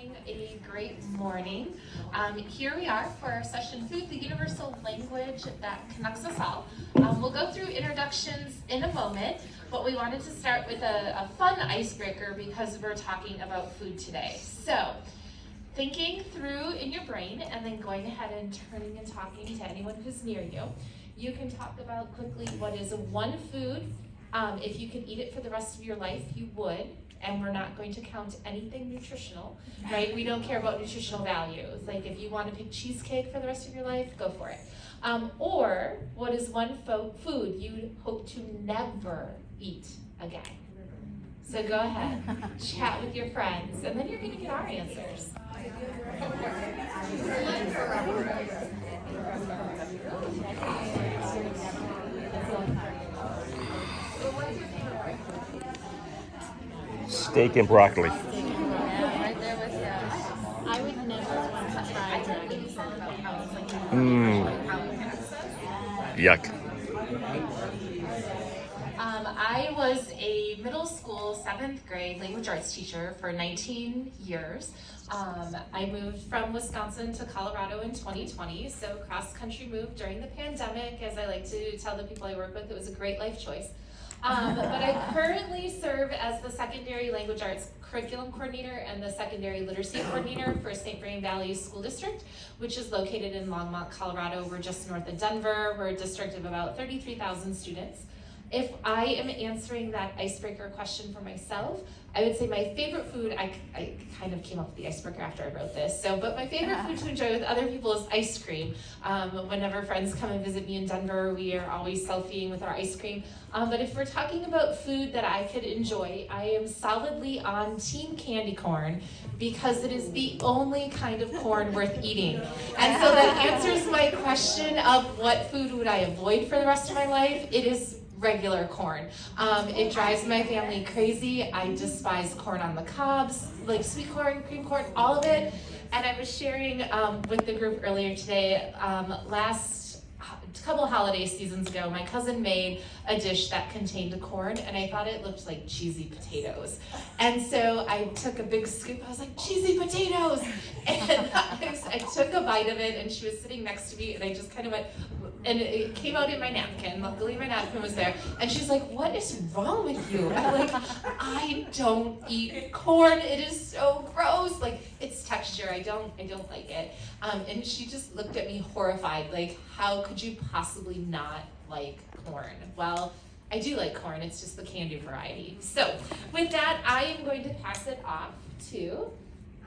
having a great morning. Here we are for our session, Food, the Universal Language That Connects Us All. We'll go through introductions in a moment, but we wanted to start with a fun icebreaker because we're talking about food today. So, thinking through in your brain and then going ahead and turning and talking to anyone who's near you. You can talk about quickly what is one food. If you could eat it for the rest of your life, you would. And we're not going to count anything nutritional, right? We don't care about nutritional values. Like if you want to pick cheesecake for the rest of your life, go for it. Or what is one food you hope to never eat again? So go ahead, chat with your friends, and then you're going to get our answers. Steak and broccoli. Yeah, right there with you. I would never want to try Chinese. Yuck. I was a middle school 7th grade language arts teacher for 19 years. I moved from Wisconsin to Colorado in 2020, so cross-country moved during the pandemic. As I like to tell the people I work with, it was a great life choice. But I currently serve as the secondary language arts curriculum coordinator and the secondary literacy coordinator for St. Vrain Valley School District, which is located in Longmont, Colorado. We're just north of Denver. We're a district of about 33,000 students. If I am answering that icebreaker question for myself, I would say my favorite food, I kind of came up with the icebreaker after I wrote this, but my favorite food to enjoy with other people is ice cream. Whenever friends come and visit me in Denver, we are always selfieing with our ice cream. But if we're talking about food that I could enjoy, I am solidly on team candy corn because it is the only kind of corn worth eating. And so that answers my question of what food would I avoid for the rest of my life. It is regular corn. It drives my family crazy. I despise corn on the cobs, like sweet corn, cream corn, all of it. And I was sharing with the group earlier today, last couple holiday seasons ago, my cousin made a dish that contained corn, and I thought it looked like cheesy potatoes. And so I took a big scoop. I was like, cheesy potatoes! And I took a bite of it, and she was sitting next to me, and I just kind of went, and it came out in my napkin. Luckily, my napkin was there. And she's like, what is wrong with you? And I'm like, I don't eat corn. It is so gross. Like, it's texture. I don't like it. And she just looked at me horrified. Like, how could you possibly not like corn? Well, I do like corn. It's just the candy variety. So with that, I am going to pass it off to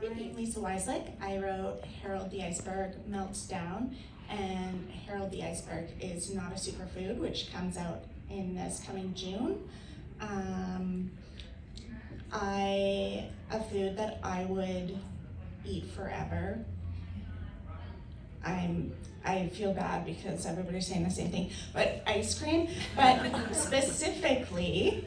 I'm Lisa Weislick. I wrote Harold the Iceberg Melts Down, and Harold the Iceberg is not a superfood, which comes out in this coming June. A food that I would eat forever. I feel bad because everybody's saying the same thing, but ice cream, but specifically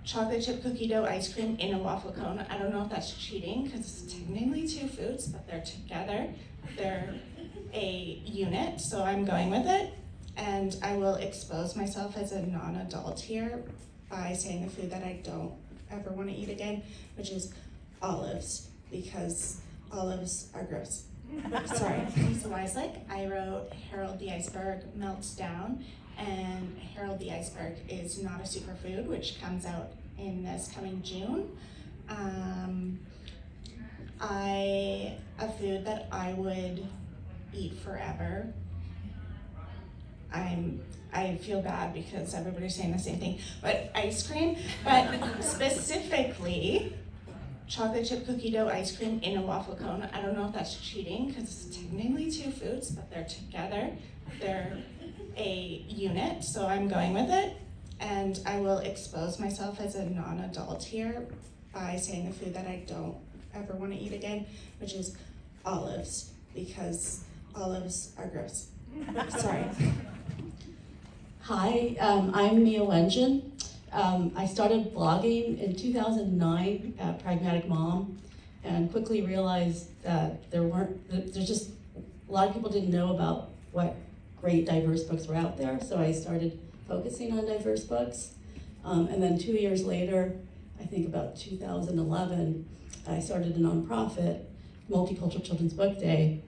chocolate chip cookie dough ice cream in a waffle cone. I don't know if that's cheating because it's technically two foods, but they're together. They're a unit, so I'm going with it. And I will expose myself as a non-adult here by saying the food that I don't ever want to eat again, which is olives, because olives are gross. Sorry, Lisa Weislick. I wrote Harold the Iceberg Melts Down, and Harold the Iceberg is not a superfood, which comes out in this coming June. A food that I would eat forever. I feel bad because everybody's saying the same thing, but ice cream, but specifically chocolate chip cookie dough ice cream in a waffle cone. I don't know if that's cheating because it's technically two foods, but they're together. They're a unit, so I'm going with it. And I will expose myself as a non-adult here by saying the food that I don't ever want to eat again, which is olives, because olives are gross. Sorry. Hi, I'm Mia Wenjen. I started blogging in 2009 at Pragmatic Mom, and quickly realized that there's just a lot of people didn't know about what great diverse books were out there, so I started focusing on diverse books. And then 2 years later, I think about 2011, I started a nonprofit Multicultural Children's Book Day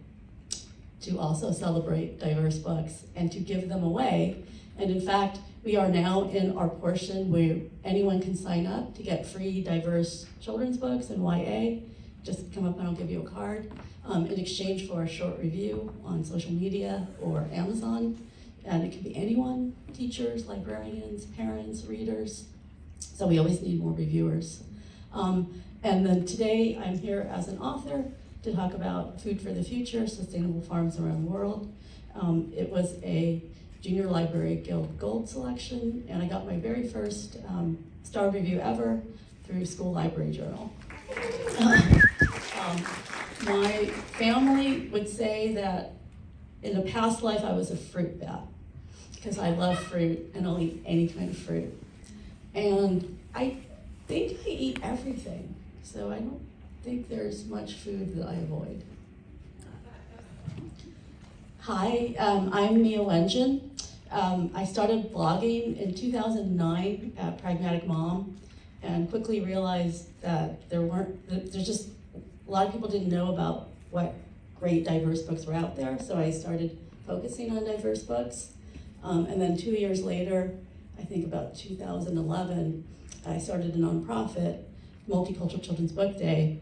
to also celebrate diverse books and to give them away. And in fact, we are now in our portion where anyone can sign up to get free diverse children's books and YA. Just come up and I'll give you a card in exchange for a short review on social media or Amazon. And it can be anyone, teachers, librarians, parents, readers. So we always need more reviewers. And then today I'm here as an author to talk about Food for the Future, Sustainable Farms Around the World. It was a Junior Library Guild Gold selection, and I got my very first star review ever through School Library Journal. My family would say that in a past life I was a fruit bat because I love fruit and I'll eat any kind of fruit. And I think I eat everything, so I don't think there's much food that I avoid. Hi, I'm Wenjen. I started blogging in 2009 at Pragmatic Mom and quickly realized that there's just a lot of people didn't know about what great diverse books were out there, so I started focusing on diverse books. And then 2 years later, I think about 2011, I started a nonprofit, Multicultural Children's Book Day,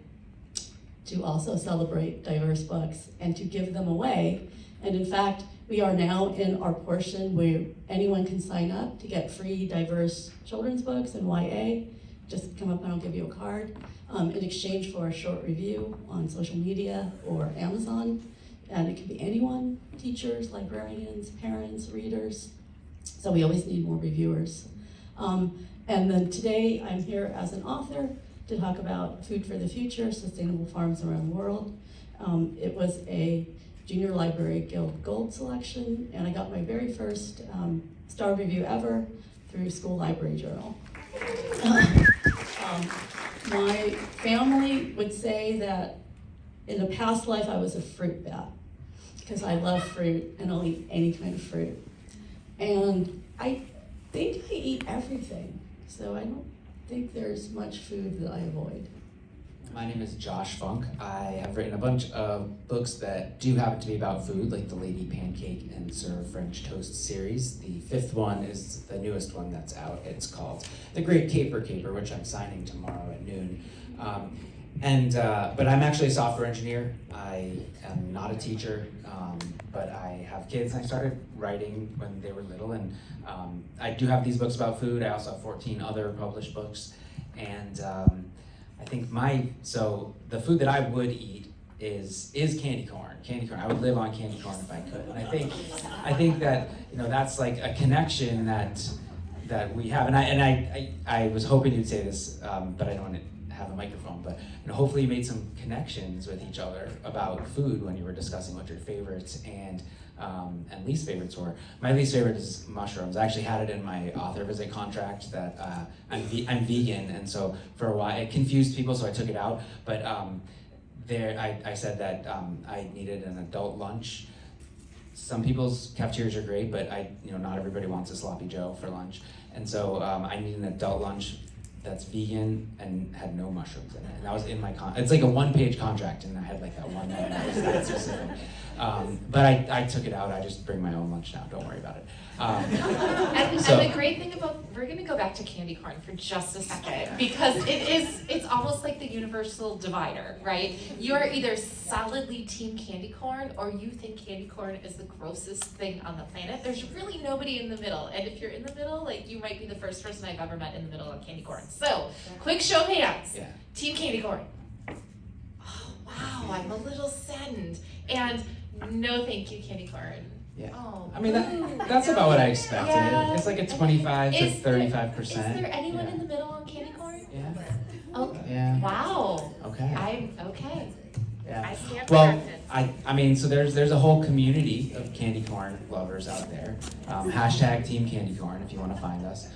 to also celebrate diverse books and to give them away. And in fact, we are now in our portion where anyone can sign up to get free diverse children's books and YA. Just come up and I'll give you a card in exchange for a short review on social media or Amazon. And it can be anyone, teachers, librarians, parents, readers. So we always need more reviewers. And then today I'm here as an author to talk about Food for the Future, Sustainable Farms Around the World. It was a Junior Library Guild Gold selection, and I got my very first star review ever through School Library Journal. My family would say that in a past life I was a fruit bat because I love fruit and I'll eat any kind of fruit. And I think I eat everything, so I don't think there's much food that I avoid. My name is Josh Funk. I have written a bunch of books that do happen to be about food, like the Lady Pancake and Sir French Toast series. The fifth one is the newest one that's out. It's called The Great Caper, which I'm signing tomorrow at noon. But I'm actually a software engineer. I am not a teacher, but I have kids. I started writing when they were little, and I do have these books about food. I also have 14 other published books, and I think the food that I would eat is candy corn. Candy corn. I would live on candy corn if I could. And I think that that's like a connection that we have. And I was hoping you'd say this, but I don't want to have a microphone. But hopefully you made some connections with each other about food when you were discussing what your favorites and least favorites were. My least favorite is mushrooms. I actually had it in my author visit contract that I'm vegan, and so for a while it confused people, so I took it out. But I said that I needed an adult lunch. Some people's cafeterias are great, but not everybody wants a sloppy Joe for lunch, and so I need an adult lunch that's vegan and had no mushrooms in it. And that was in my it's like a one-page contract, and I had like that one line that was that specific. But I took it out. I just bring my own lunch now. Don't worry about it. And the great thing about, we're gonna go back to candy corn for just a second, because it's almost like the universal divider, right? You're either solidly team candy corn, or you think candy corn is the grossest thing on the planet. There's really nobody in the middle, and if you're in the middle, like, you might be the first person I've ever met in the middle on candy corn. So, quick show of hands. Yeah. Team candy corn. Oh, wow, I'm a little saddened. And no thank you, candy corn. Yeah. Oh, I mean, that's about what I expected. Yeah. It's like a 25 to 35%. Is there anyone in the middle on candy corn? Yeah. Oh, Yeah. wow. Okay. I'm okay. Yeah. I stand Well, corrected. I mean, so there's a whole community of candy corn lovers out there. Hashtag Team Candy Corn if you want to find us.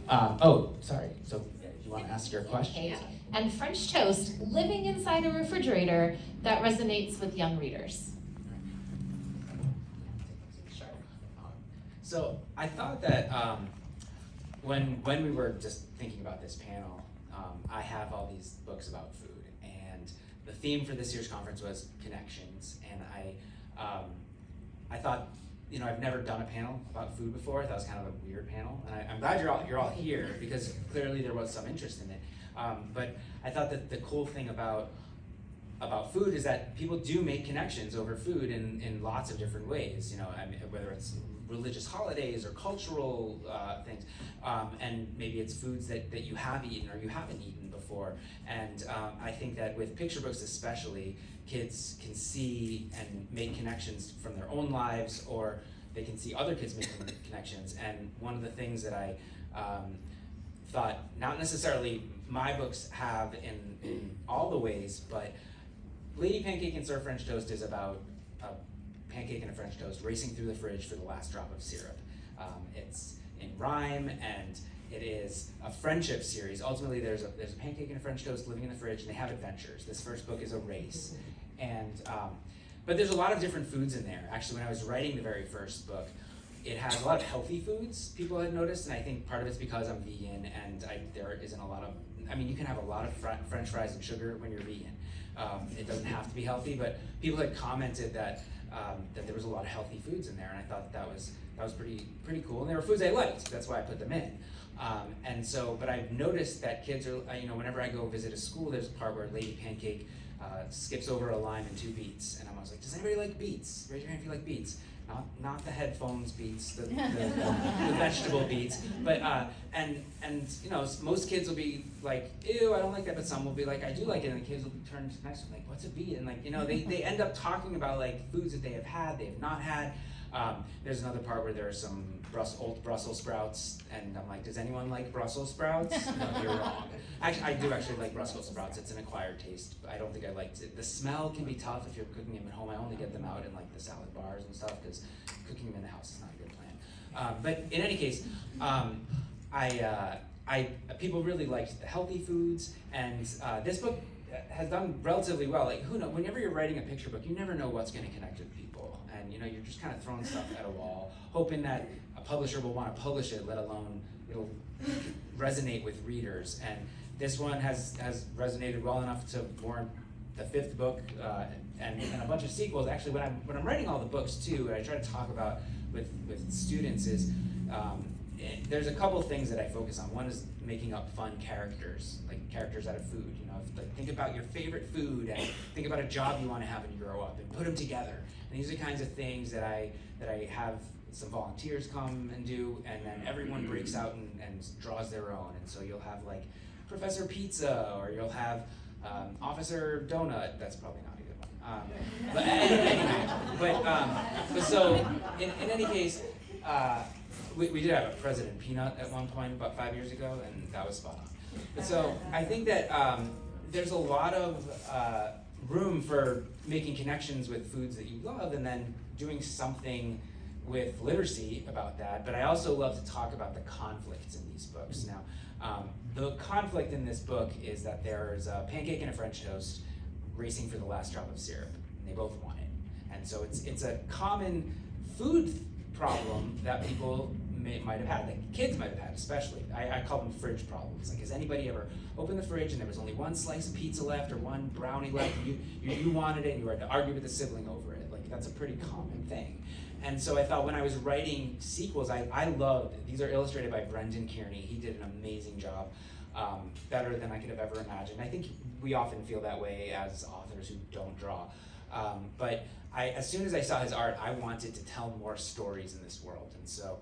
Oh, sorry. So you want to ask your question? Okay. And French toast living inside a refrigerator that resonates with young readers. Sure. So I thought that when we were just thinking about this panel, I have all these books about food, the theme for this year's conference was connections, and I thought, I've never done a panel about food before. I thought it was kind of a weird panel, and I'm glad you're all here because clearly there was some interest in it. But I thought that the cool thing about food is that people do make connections over food in lots of different ways. Whether it's religious holidays or cultural things, and maybe it's foods that you have eaten or you haven't eaten before. And I think that with picture books especially, kids can see and make connections from their own lives, or they can see other kids making connections. And one of the things that I thought, not necessarily my books have in all the ways, but Lady Pancake and Sir French Toast is about a pancake and a French toast racing through the fridge for the last drop of syrup. It's in rhyme, and it is a friendship series. Ultimately, there's a pancake and a French toast living in the fridge, and they have adventures. This first book is a race. And but there's a lot of different foods in there. Actually, when I was writing the very first book, it has a lot of healthy foods, people had noticed, and I think part of it's because I'm vegan, and there isn't a lot of, you can have a lot of French fries and sugar when you're vegan. It doesn't have to be healthy, but people had commented that there was a lot of healthy foods in there, and I thought that was pretty cool. And they were foods I liked, that's why I put them in. But I've noticed that kids are, whenever I go visit a school, there's a part where Lady Pancake skips over a lime and 2 beets, and I'm always like, does anybody like beets? Raise your hand if you like beets. Not the headphones beets, the vegetable beets, but most kids will be like, ew, I don't like that, but some will be like, I do like it, and the kids will turn to the next one like, what's a beet? And they end up talking about like foods that they have had, they have not had. There's another part where there are some old Brussels sprouts, and I'm like, does anyone like Brussels sprouts? No, you're wrong. Actually, I do actually like Brussels sprouts. It's an acquired taste, but I don't think I liked it. The smell can be tough if you're cooking them at home. I only get them out in like the salad bars and stuff because cooking them in the house is not a good plan. But in any case, people really liked the healthy foods, and this book has done relatively well. Like, who knows? Whenever you're writing a picture book, you never know what's going to connect with people, and you're just kind of throwing stuff at a wall, hoping that a publisher will want to publish it, let alone it'll resonate with readers. And this one has resonated well enough to warrant the 5th book and a bunch of sequels. Actually, when I'm writing all the books too, what I try to talk about with students is there's a couple things that I focus on. One is making up fun characters, like characters out of food. Think about your favorite food and think about a job you want to have when you grow up and put them together. And these are the kinds of things that I have some volunteers come and do, and then everyone breaks out and draws their own. And so you'll have like Professor Pizza, or you'll have Officer Donut. That's probably not a good one. But anyway, so in any case, we did have a President Peanut at one point about 5 years ago, and that was spot on. But so I think that there's a lot of room for making connections with foods that you love, and then doing something with literacy about that. But I also love to talk about the conflicts in these books. Now, the conflict in this book is that there's a pancake and a French toast racing for the last drop of syrup, and they both want it. And so it's a common food problem that people might have had, like kids might have had especially. I call them fridge problems. Like, has anybody ever opened the fridge and there was only one slice of pizza left or one brownie left, and you wanted it and you had to argue with the sibling over it? Like, that's a pretty common thing. And so I thought when I was writing sequels, I loved, these are illustrated by Brendan Kearney. He did an amazing job, better than I could have ever imagined. I think we often feel that way as authors who don't draw. But as soon as I saw his art, I wanted to tell more stories in this world. And so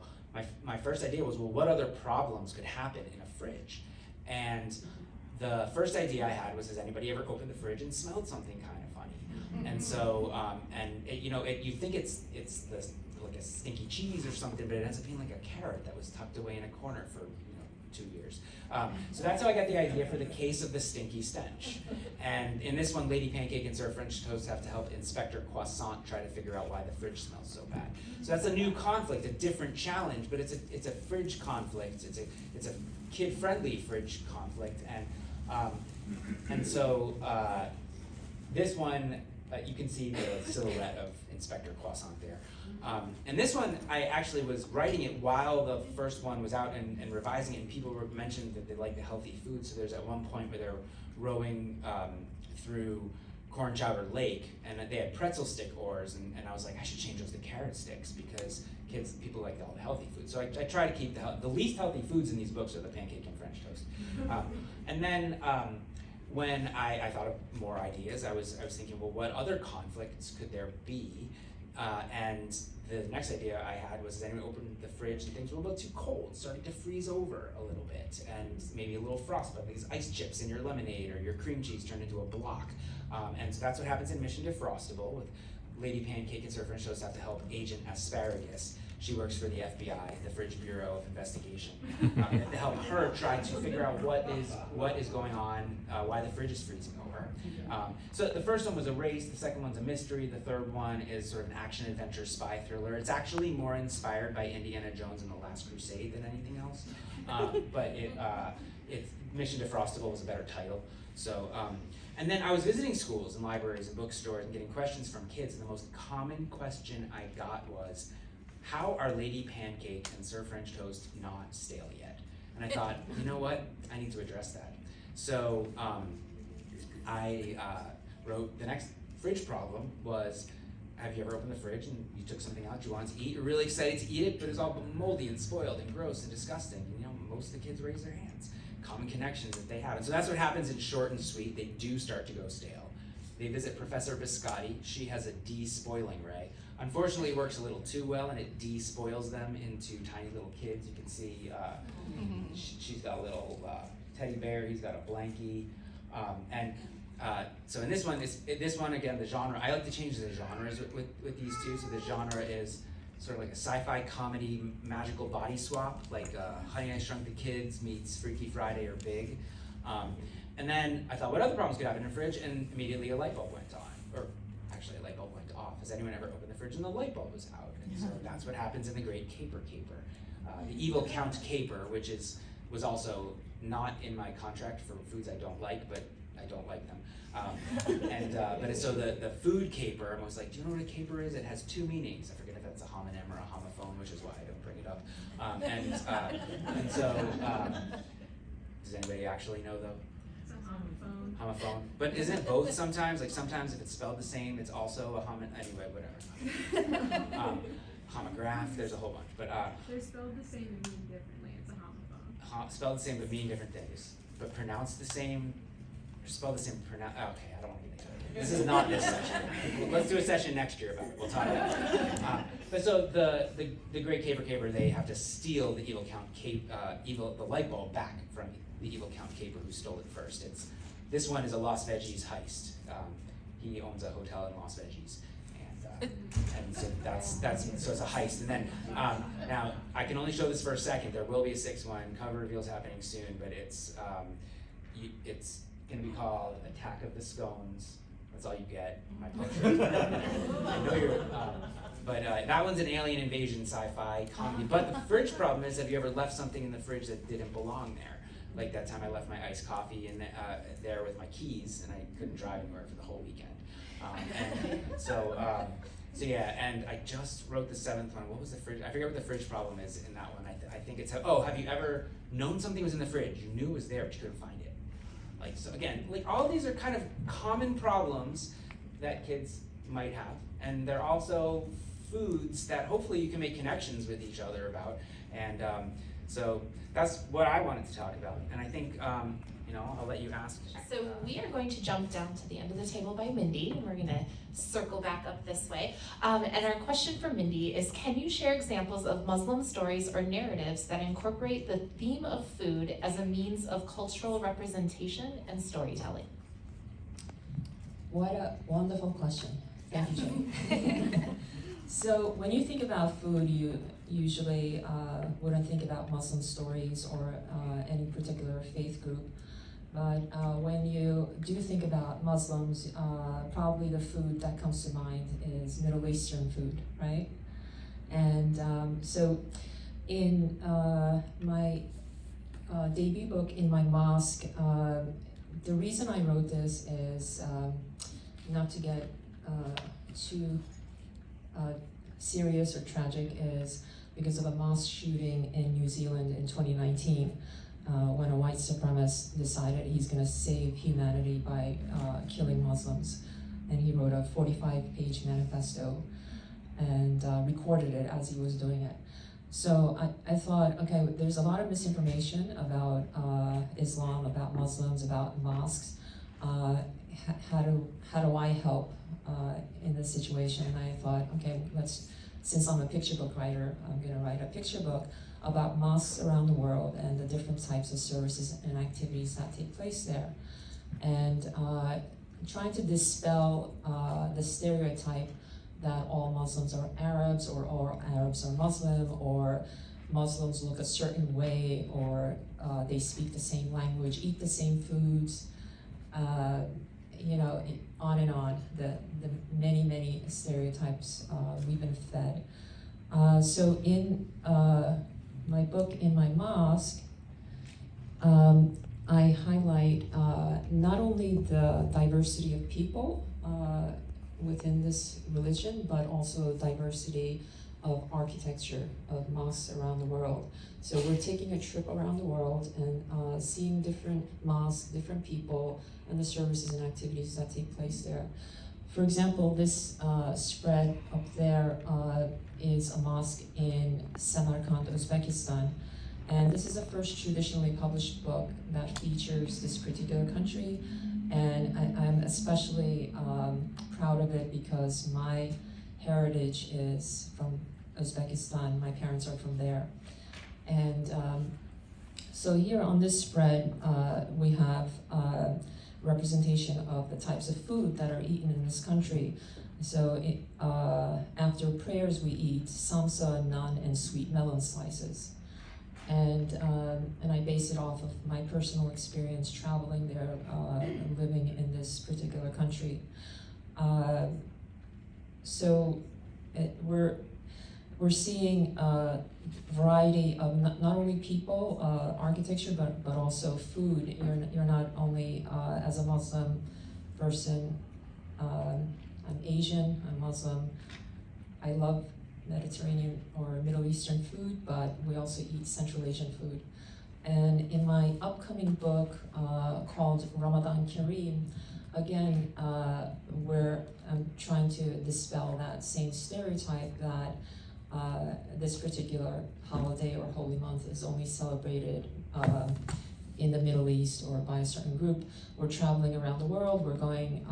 my first idea was, well, what other problems could happen in a fridge? And the first idea I had was, has anybody ever opened the fridge and smelled something kind of funny? And so, you think it's like a stinky cheese or something, but it ends up being like a carrot that was tucked away in a corner for 2 years. So that's how I got the idea for the case of the stinky stench. And in this one, Lady Pancake and Sir French Toast have to help Inspector Croissant try to figure out why the fridge smells so bad. So that's a new conflict, a different challenge, but it's a fridge conflict. It's a kid-friendly fridge conflict, and so this one you can see the silhouette of Inspector Croissant there. And this one, I actually was writing it while the first one was out and revising it, and people mentioned that they like the healthy food. So there's at one point where they're rowing through corn chowder lake, and they had pretzel stick oars, and I was like, I should change those to carrot sticks because people like all the healthy foods. So I try to keep the least healthy foods in these books are the pancake and French toast. And then when I thought of more ideas, I was thinking, well, what other conflicts could there be? And the next idea I had was, then we opened the fridge and things were a little too cold, starting to freeze over a little bit, and maybe a little frostbite, these ice chips in your lemonade or your cream cheese turned into a block. And so that's what happens in Mission Defrostable with Lady Pancake and Sir French Toast have to help Agent Asparagus. She works for the FBI, the Fridge Bureau of Investigation, to help her try to figure out what is going on, why the fridge is freezing over. So the first one was a race, the second one's a mystery, the third one is sort of an action-adventure spy thriller. It's actually more inspired by Indiana Jones and the Last Crusade than anything else, but Mission Defrostable was a better title. So, and then I was visiting schools and libraries and bookstores and getting questions from kids, and the most common question I got was, how are Lady Pancake and Sir French Toast not stale yet? And I thought, you know what, I need to address that. So I wrote, the next fridge problem was, have you ever opened the fridge and you took something out you wanted to eat, you're really excited to eat it, but it's all moldy and spoiled and gross and disgusting. You know, most of the kids raise their hands. Common connections that they have. And so that's what happens in Short and Sweet. They do start to go stale. They visit Professor Biscotti. She has a de-spoiling ray. Unfortunately, it works a little too well, and it de-spoils them into tiny little kids. You can see she's got a little teddy bear. He's got a blankie, so in this one again, the genre. I like to change the genres with these two. So the genre is sort of like a sci-fi comedy magical body swap, like Honey, I Shrunk the Kids meets Freaky Friday or Big. And then I thought, what other problems could happen in a fridge? And immediately a light bulb went on, or actually a light bulb went off. Has anyone ever opened the fridge and the light bulb was out? And so that's what happens in The Great Caper Caper. The Evil Count Caper, which was also not in my contract for foods I don't like, but I don't like them. So the food caper, I was like, do you know what a caper is? It has two meanings. I forget if that's a homonym or a homophone, which is why I don't bring it up. Does anybody actually know though? It's a homophone. Homophone. But isn't it both sometimes? Like sometimes if it's spelled the same, it's also a anyway, whatever. Homograph, there's a whole bunch. But they're spelled the same and mean differently. It's a homophone. Spelled the same but mean different things. But pronounced the same, or spelled the same, okay, I don't want to get into it. This is not this session. Let's do a session next year about it. We'll talk about it. But so the Great Caper Caper, they have to steal the Evil Count the light bulb back from the Evil Count Caper who stole it first. This one is a Las Veggies heist. He owns a hotel in Las Veggies. And so so it's a heist. And then now I can only show this for a second. There will be a sixth one. Cover reveal's happening soon, but it's going to be called Attack of the Scones. That's all you get. My pleasure. I know you're. But that one's an alien invasion sci-fi comedy. But the fridge problem is, have you ever left something in the fridge that didn't belong there? Like that time I left my iced coffee in there with my keys, and I couldn't drive anywhere for the whole weekend. So yeah, and I just wrote the seventh one. What was the fridge? I forget what the fridge problem is in that one. I think it's, have you ever known something was in the fridge? You knew it was there, but you couldn't find it. Like, so again, like all of these are kind of common problems that kids might have. And they're also foods that hopefully you can make connections with each other about. And so that's what I wanted to talk about. And I think, I'll let you ask. So we are going to jump down to the end of the table by Mindy, and we're going to circle back up this way. And our question for Mindy is, can you share examples of Muslim stories or narratives that incorporate the theme of food as a means of cultural representation and storytelling? What a wonderful question. Thank you, Jay. So when you think about food, you usually wouldn't think about Muslim stories or any particular faith group. But when you do think about Muslims, probably the food that comes to mind is Middle Eastern food, right? And so in my debut book, In My Mosque, the reason I wrote this is not to get too serious or tragic, is because of a mosque shooting in New Zealand in 2019. When a white supremacist decided he's going to save humanity by killing Muslims. and he wrote a 45-page manifesto and recorded it as he was doing it. So I thought, okay, there's a lot of misinformation about Islam, about Muslims, about mosques. How do I help in this situation? And I thought, okay, since I'm a picture book writer, I'm gonna write a picture book about mosques around the world and the different types of services and activities that take place there. And trying to dispel the stereotype that all Muslims are Arabs, or all Arabs are Muslim, or Muslims look a certain way, or they speak the same language, eat the same foods, you know, on and on, the many, many stereotypes we've been fed. So in my book, In My Mosque, I highlight not only the diversity of people within this religion, but also diversity of architecture of mosques around the world. So we're taking a trip around the world and seeing different mosques, different people, and the services and activities that take place there. For example, this spread up there is a mosque in Samarkand, Uzbekistan. And this is the first traditionally published book that features this particular country. And I'm especially proud of it because my heritage is from Uzbekistan. My parents are from there. And so here on this spread, we have representation of the types of food that are eaten in this country. So after prayers, we eat samsa, naan, and sweet melon slices. And I base it off of my personal experience traveling there, living in this particular country. So we're seeing a variety of not only people, architecture, but also food. You're not only as a Muslim person. I'm Asian. I'm Muslim. I love Mediterranean or Middle Eastern food, but we also eat Central Asian food. And in my upcoming book called Ramadan Kareem, again, where I'm trying to dispel that same stereotype that this particular holiday or holy month is only celebrated in the Middle East or by a certain group. We're traveling around the world. We're going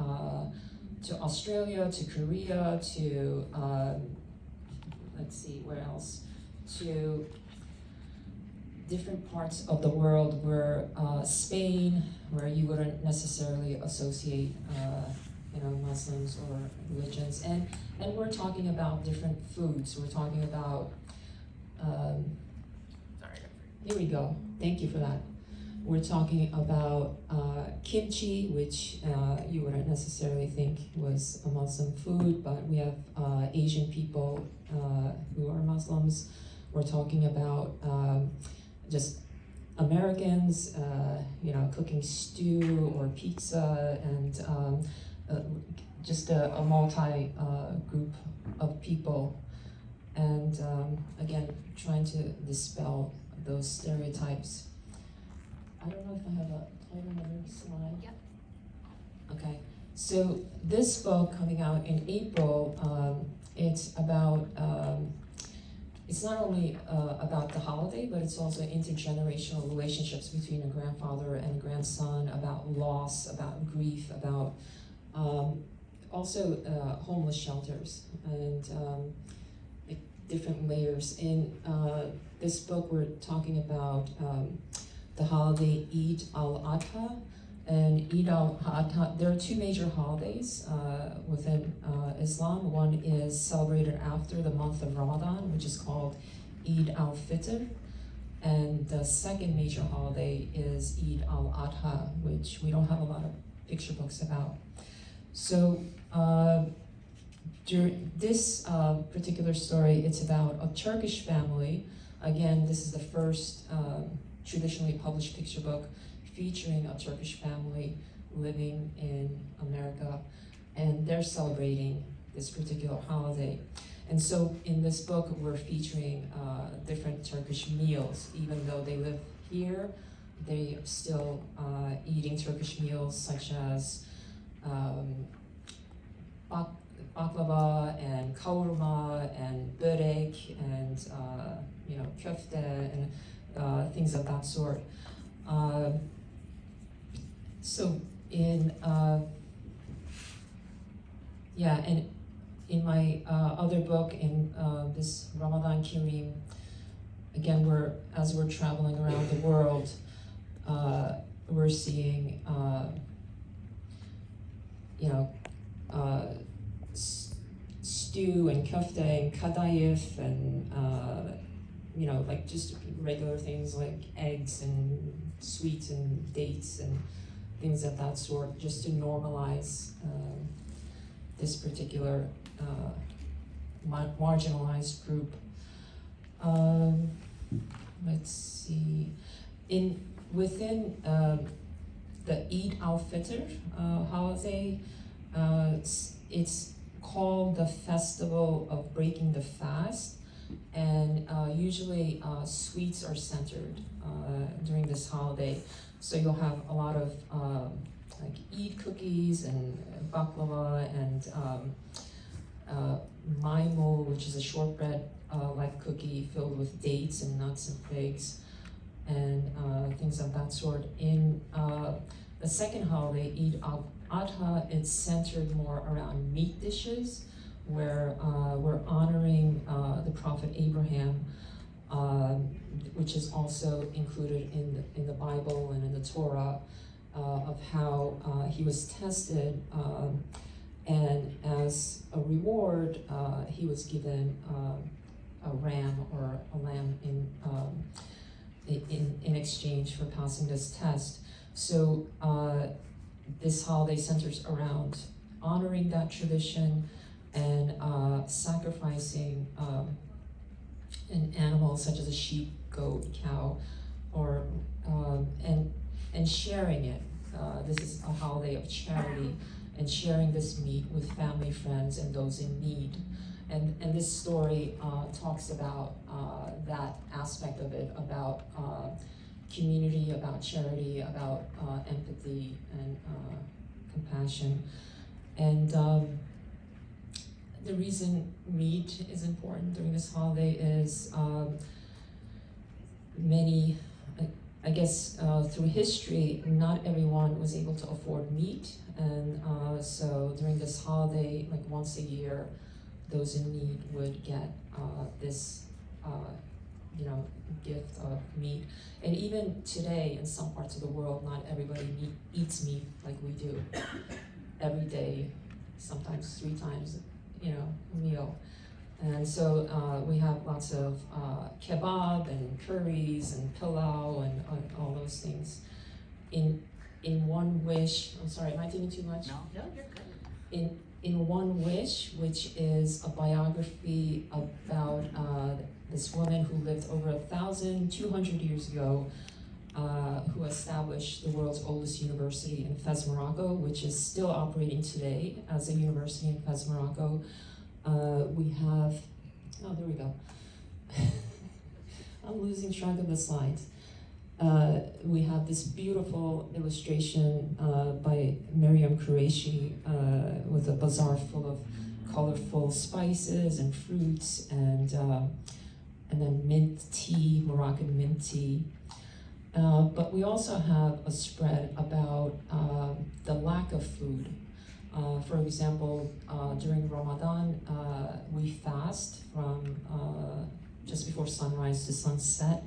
to Australia, to Korea, to let's see, where else? To different parts of the world where Spain, where you wouldn't necessarily associate you know, Muslims or religions. And we're talking about different foods. We're talking about, here we go. Thank you for that. We're talking about kimchi, which you wouldn't necessarily think was a Muslim food, but we have Asian people who are Muslims. We're talking about just Americans, you know, cooking stew or pizza, and just a multi group of people. And again, trying to dispel those stereotypes. I don't know if I have another slide. Yep. Okay, so this book coming out in April, it's about, it's not only about the holiday, but it's also intergenerational relationships between a grandfather and a grandson, about loss, about grief, about also homeless shelters, and different layers. In this book, we're talking about the holiday Eid al-Adha. And Eid al-Adha, there are two major holidays within Islam. One is celebrated after the month of Ramadan, which is called Eid al-Fitr. And the second major holiday is Eid al-Adha, which we don't have a lot of picture books about. So during this particular story, it's about a Turkish family. Again, this is the first traditionally published picture book featuring a Turkish family living in America, and they're celebrating this particular holiday. And so in this book, we're featuring different Turkish meals. Even though they live here, they still eating Turkish meals such as baklava and kavurma and börek and köfte and things of that sort. So in and in my other book, in this Ramadan Kareem, again, as we're traveling around the world, we're seeing stew and köfte and kadayif and like just regular things like eggs and sweets and dates and things of that sort, just to normalize this particular marginalized group. Let's see. Within the Eid al-Fitr holiday, it's called the Festival of Breaking the Fast, and usually sweets are centered during this holiday. So you'll have a lot of like Eid cookies and baklava and maimul, which is a shortbread like cookie filled with dates and nuts and figs and things of that sort. In the second holiday, Eid al-Adha, it's centered more around meat dishes, where we're honoring the Prophet Abraham, which is also included in the Bible and in the Torah, of how he was tested, and as a reward, he was given a ram or a lamb in exchange for passing this test. So this holiday centers around honoring that tradition and sacrificing an animal such as a sheep, goat, cow, or and sharing it. This is a holiday of charity, and sharing this meat with family, friends, and those in need. And this story talks about that aspect of it, about community, about charity, about empathy and compassion. And the reason meat is important during this holiday is I guess through history, not everyone was able to afford meat, and so during this holiday, like once a year, those in need would get this gift of meat. And even today, in some parts of the world, not everybody eats meat like we do every day, sometimes 3 times, a meal. And so we have lots of kebab and curries and pilau and all those things. In One Wish, I'm sorry, am I taking too much? No, you're good. In One Wish, which is a biography about this woman who lived over 1,200 years ago, who established the world's oldest university in Fez, Morocco, which is still operating today as a university in Fez, Morocco. We have, there we go. I'm losing track of the slides. We have this beautiful illustration by Miriam Qureshi with a bazaar full of colorful spices and fruits, and then mint tea, Moroccan mint tea. But we also have a spread about the lack of food. For example, during Ramadan, we fast from just before sunrise to sunset.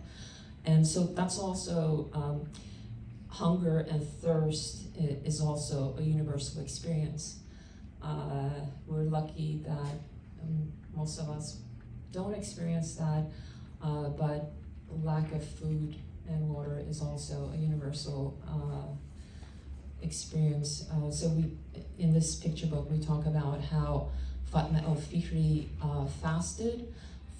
And so that's also, hunger and thirst is also a universal experience. We're lucky that most of us don't experience that, but lack of food and water is also a universal experience. So in this picture book, we talk about how Fatma al-Fihri fasted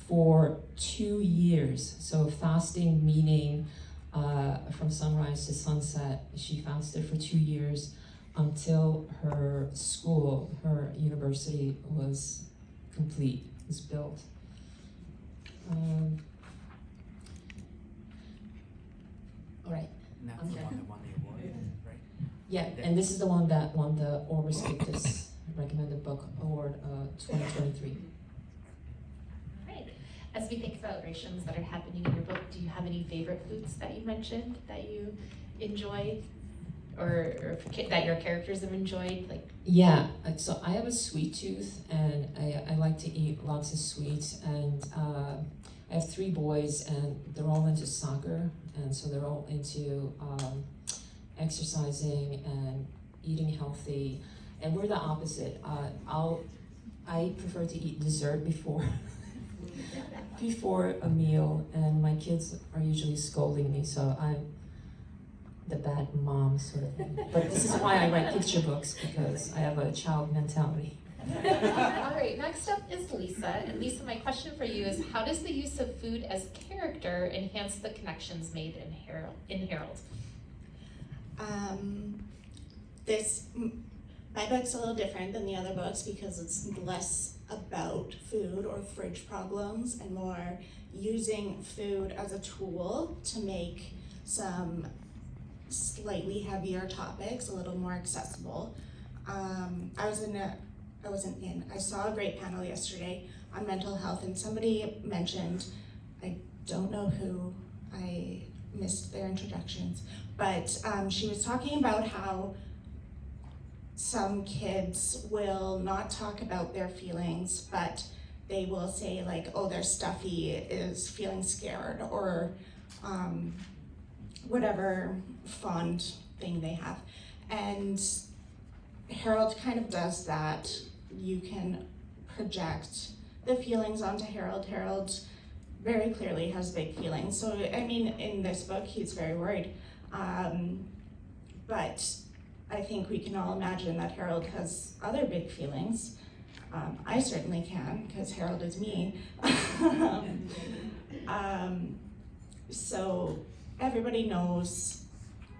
for 2 years. So fasting meaning from sunrise to sunset, she fasted for 2 years until her school, her university was complete, was built. All right. And that's the one that won the award, right? Yeah, and this is the one that won the Orbis Pictus Recommended Book Award 2023. Right. As we think of celebrations that are happening in your book, do you have any favorite foods that you mentioned that you enjoy, or that your characters have enjoyed? Like, Yeah, so I have a sweet tooth, and I like to eat lots of sweets, and I have 3 boys, and they're all into soccer, and so they're all into exercising and eating healthy, and we're the opposite. I prefer to eat dessert before before a meal, and my kids are usually scolding me, so I'm the bad mom sort of thing. But this is why I write picture books, because I have a child mentality. all right, next up is Lisa. And Lisa, my question for you is, how does the use of food as character enhance the connections made in Harold? My book's a little different than the other books because it's less about food or fridge problems and more using food as a tool to make some slightly heavier topics a little more accessible. I saw a great panel yesterday on mental health, and somebody mentioned, I don't know who, I missed their introductions, but she was talking about how some kids will not talk about their feelings, but they will say like, oh, their stuffy is feeling scared, or whatever fond thing they have. And Harold kind of does that. You can project the feelings onto Harold. Harold very clearly has big feelings. So, I mean, in this book, he's very worried. But I think we can all imagine that Harold has other big feelings. I certainly can, because Harold is me. So everybody knows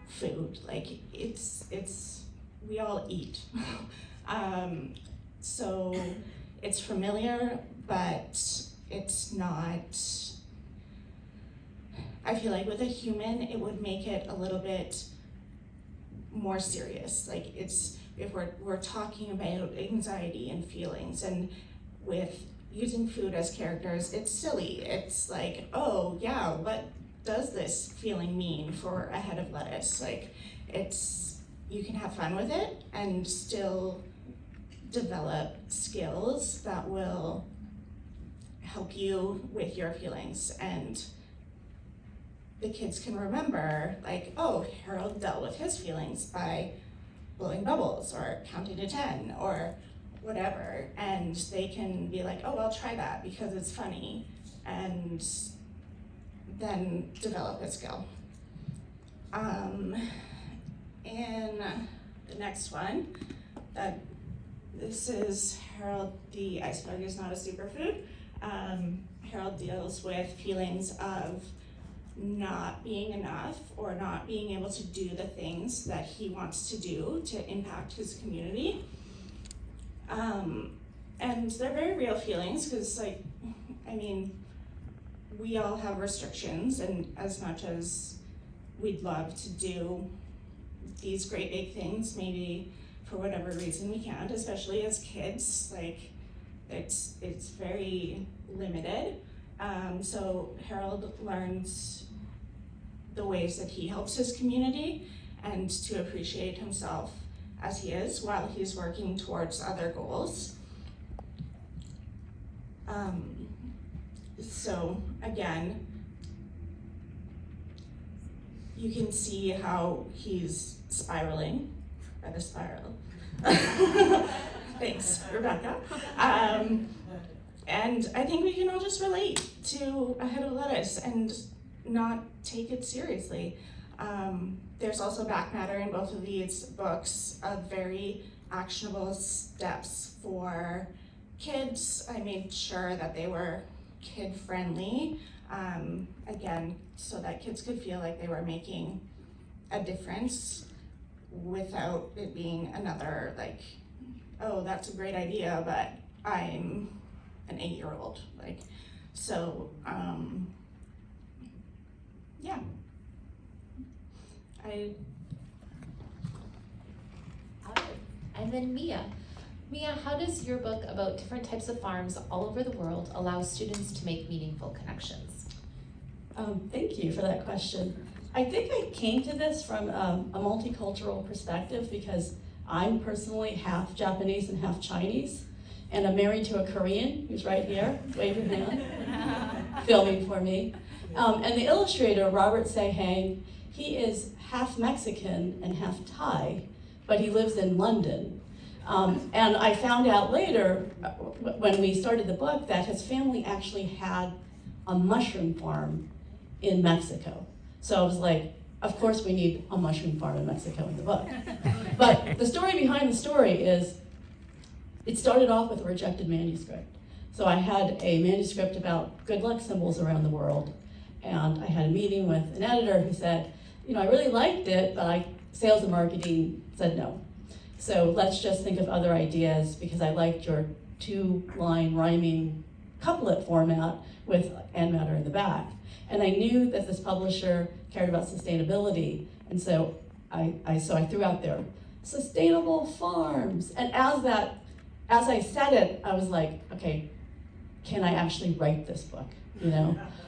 food, like we all eat. So it's familiar, but it's not, I feel like with a human, it would make it a little bit more serious. Like if we're talking about anxiety and feelings, and with using food as characters, it's silly. It's like, oh yeah, what does this feeling mean for a head of lettuce? Like, you can have fun with it and still develop skills that will help you with your feelings. And the kids can remember, like, oh, Harold dealt with his feelings by blowing bubbles or counting to 10 or whatever. And they can be like, oh, I'll try that because it's funny, and then develop a skill. And the next one, this is Harold, the iceberg is not a superfood. Harold deals with feelings of not being enough or not being able to do the things that he wants to do to impact his community. And they're very real feelings because, like, I mean, we all have restrictions, and as much as we'd love to do these great big things, maybe for whatever reason we can't, especially as kids, like it's very limited. So Harold learns the ways that he helps his community and to appreciate himself as he is while he's working towards other goals. So again, you can see how he's spiraling by the spiral. Thanks, Rebecca. And I think we can all just relate to a head of lettuce and not take it seriously. There's also back matter in both of these books of very actionable steps for kids. I made sure that they were kid-friendly, again, so that kids could feel like they were making a difference without it being another, like, oh, that's a great idea, but I'm an 8-year-old. Like, so, yeah. And then Mia, Mia, how does your book about different types of farms all over the world allow students to make meaningful connections? Thank you for that question. I think I came to this from a multicultural perspective because I'm personally half Japanese and half Chinese, and I'm married to a Korean who's right here, wave your hand, filming for me. And the illustrator, Robert Sehang, he is half Mexican and half Thai, but he lives in London. And I found out later, when we started the book, that his family actually had a mushroom farm in Mexico. So I was like, of course we need a mushroom farm in Mexico in the book. But the story behind the story is, it started off with a rejected manuscript. So I had a manuscript about good luck symbols around the world, and I had a meeting with an editor who said, I really liked it, but sales and marketing said no. So let's just think of other ideas, because I liked your 2-line rhyming couplet format with and matter in the back. And I knew that this publisher cared about sustainability, and so I threw out there, sustainable farms. And as I said it, I was like, okay, can I actually write this book,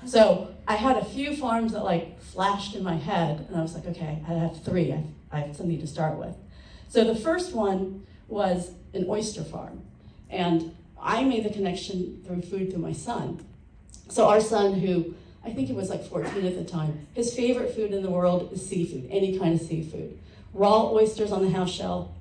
So I had a few farms that flashed in my head, and I was like, okay, I have 3, I have something to start with. So the first one was an oyster farm, and I made the connection through food through my son. So our son, who I think he was 14 at the time, his favorite food in the world is seafood, any kind of seafood. Raw oysters on the half shell,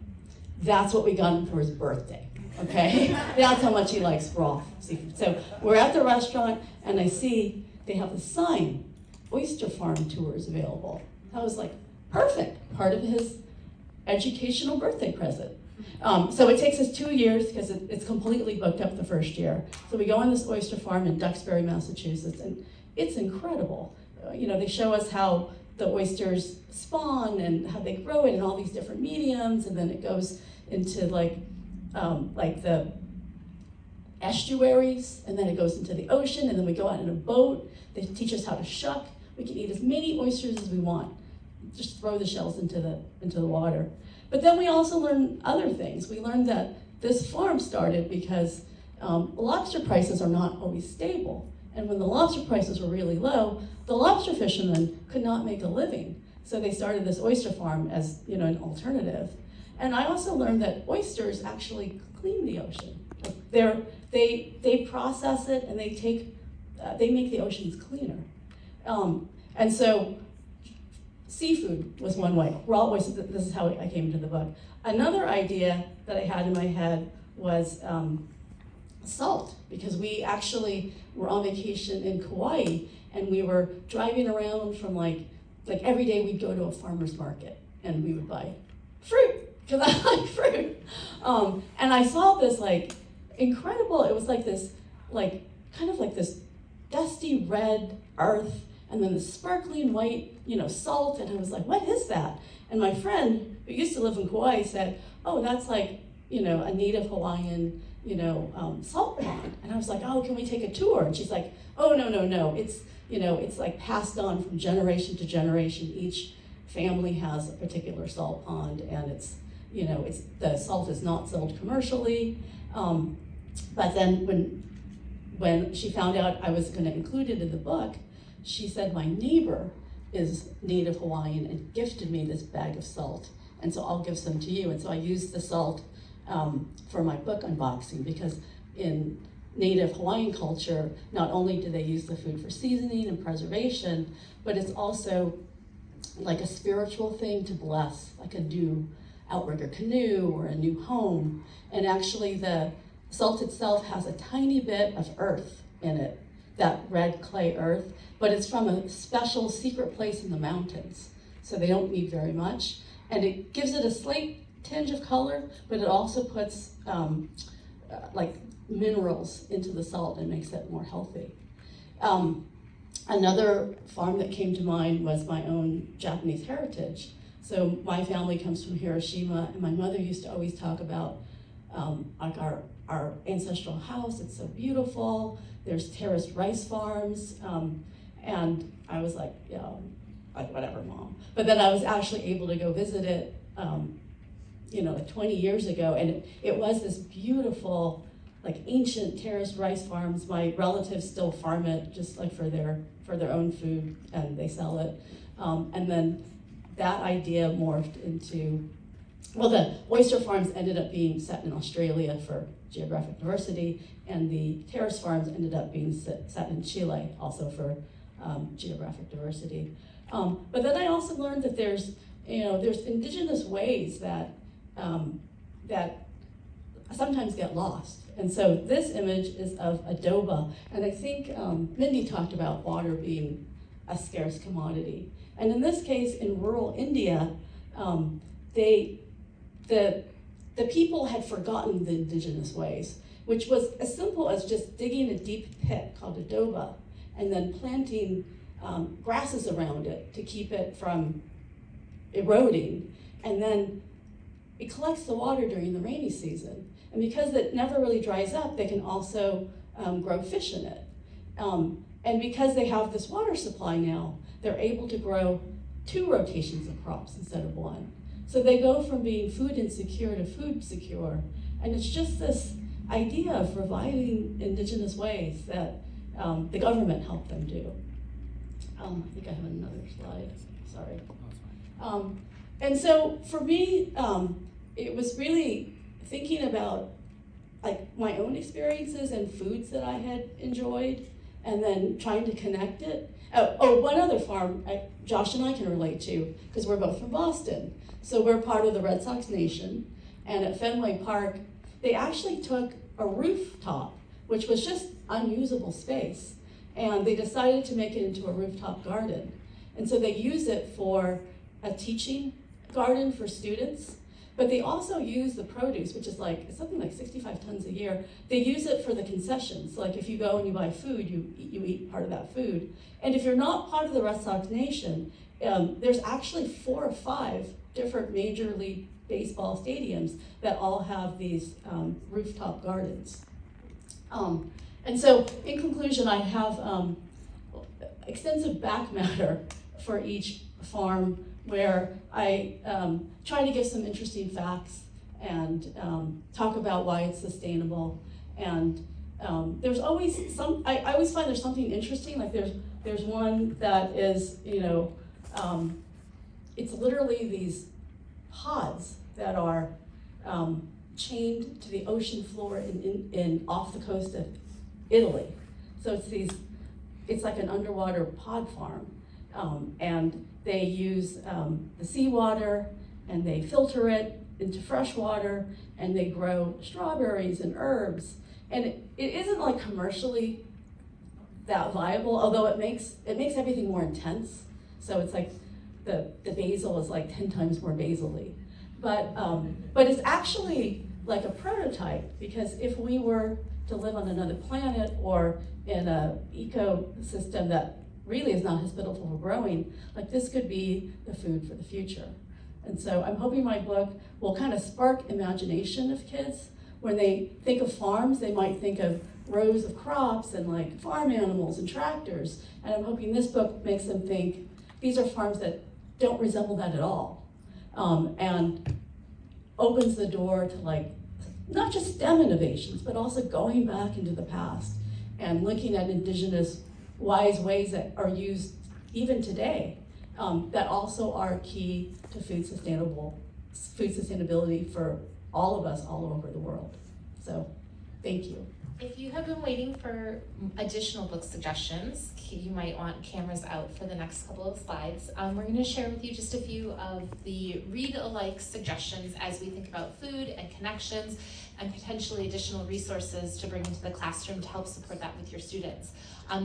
that's what we got him for his birthday, okay? That's how much he likes raw seafood. So we're at the restaurant, and I see they have a sign, oyster farm tours available. I was like, perfect, part of his educational birthday present. So it takes us 2 years because it's completely booked up the first year. So we go on this oyster farm in Duxbury, Massachusetts, and it's incredible. They show us how the oysters spawn and how they grow it in all these different mediums, and then it goes into the estuaries, and then it goes into the ocean, and then we go out in a boat. They teach us how to shuck. We can eat as many oysters as we want. Just throw the shells into the water. But then we also learn other things. We learned that this farm started because lobster prices are not always stable. And when the lobster prices were really low, the lobster fishermen could not make a living. So they started this oyster farm as an alternative. And I also learned that oysters actually clean the ocean. They process it, and they make the oceans cleaner. And so seafood was one way. Raw oysters, this is how I came into the book. Another idea that I had in my head was salt, because we actually were on vacation in Kauai, and we were driving around from like every day we'd go to a farmer's market, and we would buy fruit, because I like fruit. And I saw this incredible, it was this kind of this dusty red earth, and then the sparkling white, salt, and I was like, what is that? And my friend, who used to live in Kauai, said, oh, that's a native Hawaiian, salt pond. And I was like, oh, can we take a tour? And she's like, oh, no, it's, it's passed on from generation to generation. Each family has a particular salt pond, and it's, the salt is not sold commercially. But then when she found out I was gonna include it in the book, she said, my neighbor is native Hawaiian and gifted me this bag of salt, and so I'll give some to you. And so I used the salt for my book unboxing, because in native Hawaiian culture, not only do they use the food for seasoning and preservation, but it's also like a spiritual thing to bless, like a new outrigger canoe or a new home. And actually the salt itself has a tiny bit of earth in it, that red clay earth, but it's from a special secret place in the mountains. So they don't need very much. And it gives it a slight tinge of color, but it also puts minerals into the salt and makes it more healthy. Another farm that came to mind was my own Japanese heritage. So my family comes from Hiroshima, and my mother used to always talk about our ancestral house. It's so beautiful. There's terraced rice farms. And I was like, yeah, whatever, Mom. But then I was actually able to go visit it like 20 years ago, and it was this beautiful, like ancient terraced rice farms. My relatives still farm it just like for their own food, and they sell it. And then that idea morphed into, well, the oyster farms ended up being set in Australia for geographic diversity, and the terrace farms ended up being set in Chile, also for geographic diversity. But then I also learned that there's indigenous ways that sometimes get lost. And so this image is of adoba, and I think Mindy talked about water being a scarce commodity. And in this case, in rural India, the people had forgotten the indigenous ways, which was as simple as just digging a deep pit called adoba, and then planting grasses around it to keep it from eroding. And then it collects the water during the rainy season. And because it never really dries up, they can also grow fish in it. And because they have this water supply now, they're able to grow 2 rotations of crops instead of 1. So they go from being food insecure to food secure. And it's just this idea of reviving indigenous ways that the government helped them do. I think I have another slide, sorry. And so for me, it was really thinking about like my own experiences and foods that I had enjoyed, and then trying to connect it. One other farm Josh and I can relate to, because we're both from Boston. So we're part of the Red Sox Nation, and at Fenway Park, they actually took a rooftop, which was just unusable space, and they decided to make it into a rooftop garden. And so they use it for a teaching garden for students, but they also use the produce, which is it's something like 65 tons a year. They use it for the concessions. Like if you go and you buy food, you eat part of that food. And if you're not part of the Red Sox Nation, there's actually 4 or 5 different Major League Baseball stadiums that all have these rooftop gardens. And so in conclusion, I have extensive back matter for each farm, where I try to give some interesting facts and talk about why it's sustainable. And there's always I always find there's something interesting. Like there's one that is, it's literally these pods that are chained to the ocean floor in off the coast of Italy. So it's like an underwater pod farm. And they use the seawater, and they filter it into fresh water, and they grow strawberries and herbs. And it isn't like commercially that viable, although it makes everything more intense. So it's like the basil is like 10 times more basil-y. But it's actually like a prototype, because if we were to live on another planet or in an ecosystem that really is not hospitable for growing, like this could be the food for the future. And so I'm hoping my book will kind of spark imagination of kids. When they think of farms, they might think of rows of crops and like farm animals and tractors. And I'm hoping this book makes them think these are farms that don't resemble that at all. And opens the door to like, not just STEM innovations, but also going back into the past and looking at indigenous wise ways that are used even today, that also are key to food sustainability for all of us all over the world. So, thank you. If you have been waiting for additional book suggestions, you might want cameras out for the next couple of slides. We're going to share with you just a few of the read-alike suggestions as we think about food and connections, and potentially additional resources to bring into the classroom to help support that with your students.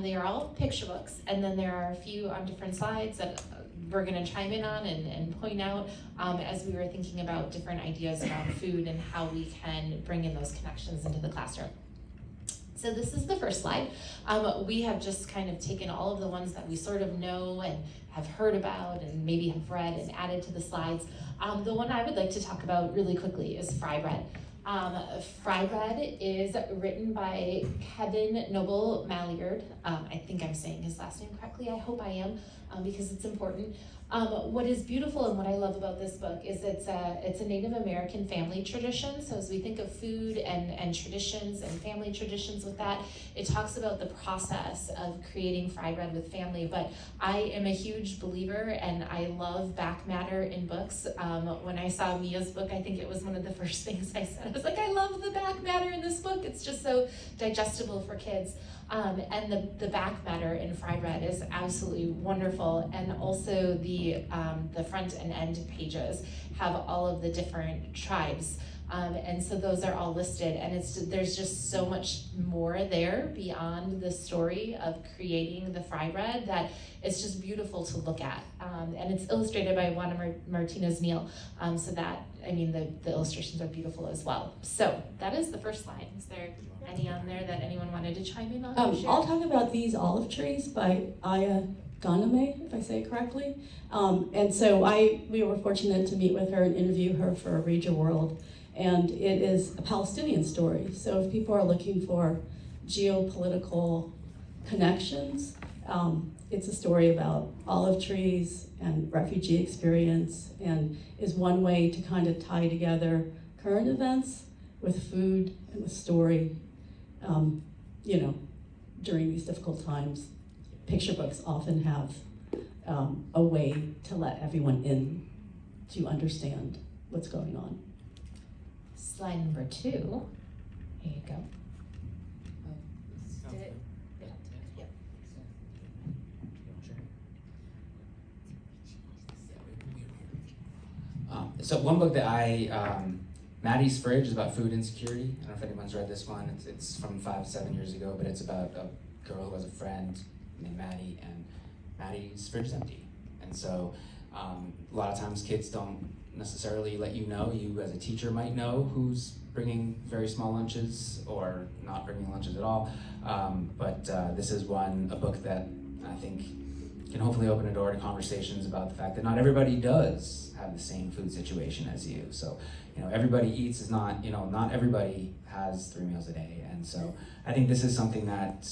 They are all picture books, and then there are a few on different slides that we're going to chime in on and point out as we were thinking about different ideas around food and how we can bring in those connections into the classroom. So this is the first slide. We have just kind of taken all of the ones that we sort of know and have heard about and maybe have read and added to the slides. The one I would like to talk about really quickly is fry bread. Fry bread is written by Kevin Noble Malliard. I think I'm saying his last name correctly. I hope I am, because it's important. What is beautiful and what I love about this book is it's a Native American family tradition. So as we think of food and traditions and family traditions with that, it talks about the process of creating fry bread with family. But I am a huge believer and I love back matter in books. When I saw Mia's book, I think it was one of the first things I said. I was like, I love the back matter in this book. It's just so digestible for kids. And the back matter in fry bread is absolutely wonderful, and also the front and end pages have all of the different tribes, and so those are all listed, and there's just so much more there beyond the story of creating the fry bread that it's just beautiful to look at, and it's illustrated by Juana Martinez Neal, so that, I mean, the illustrations are beautiful as well. So that is the first slide. Is there any on there that anyone wanted to chime in on? I'll talk about These Olive Trees by Aya Ganame, if I say it correctly. And so we were fortunate to meet with her and interview her for Read Your World. And it is a Palestinian story. So if people are looking for geopolitical connections, it's a story about olive trees and refugee experience, and is one way to kind of tie together current events with food and with story. You know, during these difficult times, picture books often have a way to let everyone in to understand what's going on. Slide number 2. Here you go. So one book that Maddie's Fridge is about food insecurity. I don't know if anyone's read this one. It's from 5-7 years ago, but it's about a girl who has a friend named Maddie, and Maddie's fridge is empty. And so a lot of times kids don't necessarily let you know. You as a teacher might know who's bringing very small lunches or not bringing lunches at all. But this is a book that I think can hopefully open a door to conversations about the fact that not everybody does have the same food situation as you. So, everybody eats is not, not everybody has 3 meals a day. And so I think this is something that,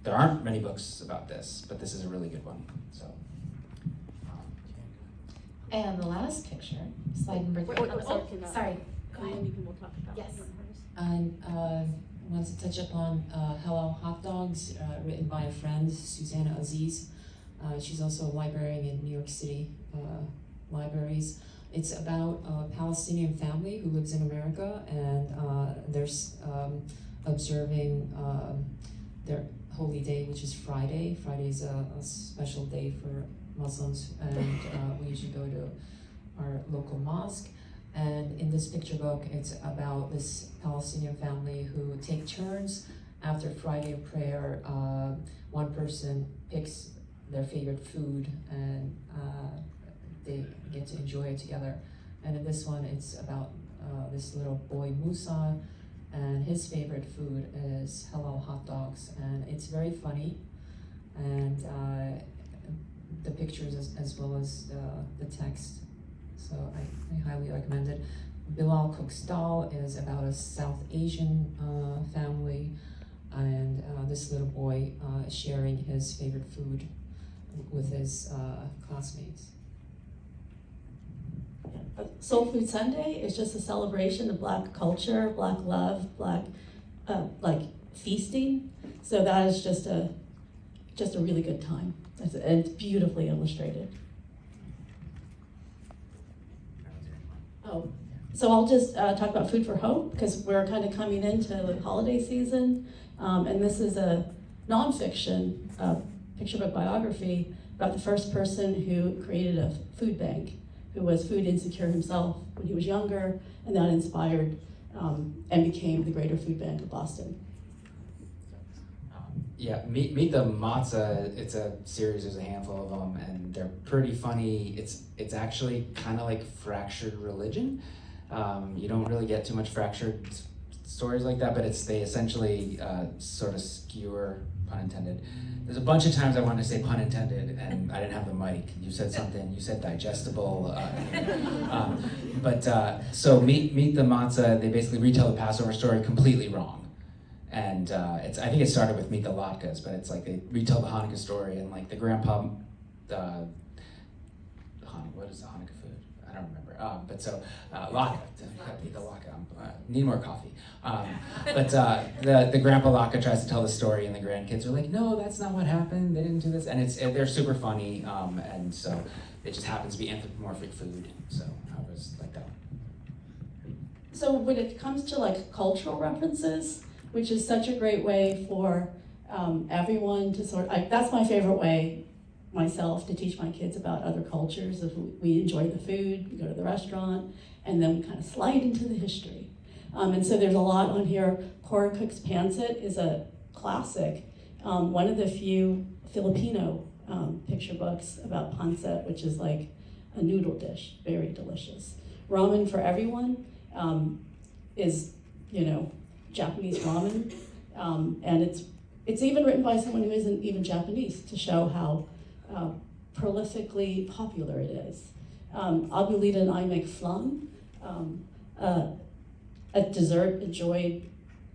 there aren't many books about this, but this is a really good one, so. And the last picture, slide number 3. Sorry. Go ahead. Yes. I want to touch upon Hello Hot Dogs, written by a friend, Susanna Aziz. She's also a librarian in New York City libraries. It's about a Palestinian family who lives in America, and they're observing their holy day, which is Friday. Friday is a special day for Muslims, and we usually go to our local mosque. And in this picture book, it's about this Palestinian family who take turns after Friday prayer. One person picks their favorite food, and they get to enjoy it together. And in this one, it's about this little boy, Musa, and his favorite food is halal hot dogs. And it's very funny, and the pictures as well as the text. So I highly recommend it. Bilal Cook's Dal is about a South Asian family, and this little boy sharing his favorite food with his classmates. Soul Food Sunday is just a celebration of Black culture, Black love, Black feasting. So that is just a really good time. And it's beautifully illustrated. Oh, so I'll just talk about Food for Hope, because we're kind of coming into the holiday season. And this is a nonfiction picture book biography about the first person who created a food bank, who was food insecure himself when he was younger, and that inspired and became the Greater Food Bank of Boston. Yeah, Meet the Matzah, it's a series, there's a handful of them, and they're pretty funny. It's actually kind of like fractured religion. You don't really get too much fractured stories like that, but they essentially sort of skewer, pun intended. There's a bunch of times I wanted to say pun intended, and I didn't have the mic. You said something, you said digestible. So Meet the Matzah, they basically retell the Passover story completely wrong. And I think it started with Meet the Latkes, but it's like they retell the Hanukkah story, and like the grandpa what is the Hanukkah food? I don't remember. But so, Laka, the Laka, need more coffee. But the grandpa Laka tries to tell the story, and the grandkids are like, no, that's not what happened. They didn't do this. And they're super funny, and so it just happens to be anthropomorphic food. So I was like that. So when it comes to like cultural references, which is such a great way for everyone to that's my favorite way myself to teach my kids about other cultures. If we enjoy the food, we go to the restaurant, and then we kind of slide into the history. And so there's a lot on here. Cora Cook's Pancit is a classic, one of the few Filipino picture books about pancit, which is like a noodle dish, very delicious. Ramen for Everyone is, Japanese ramen, and it's even written by someone who isn't even Japanese to show how prolifically popular it is. Abuelita and I make flan, a dessert enjoyed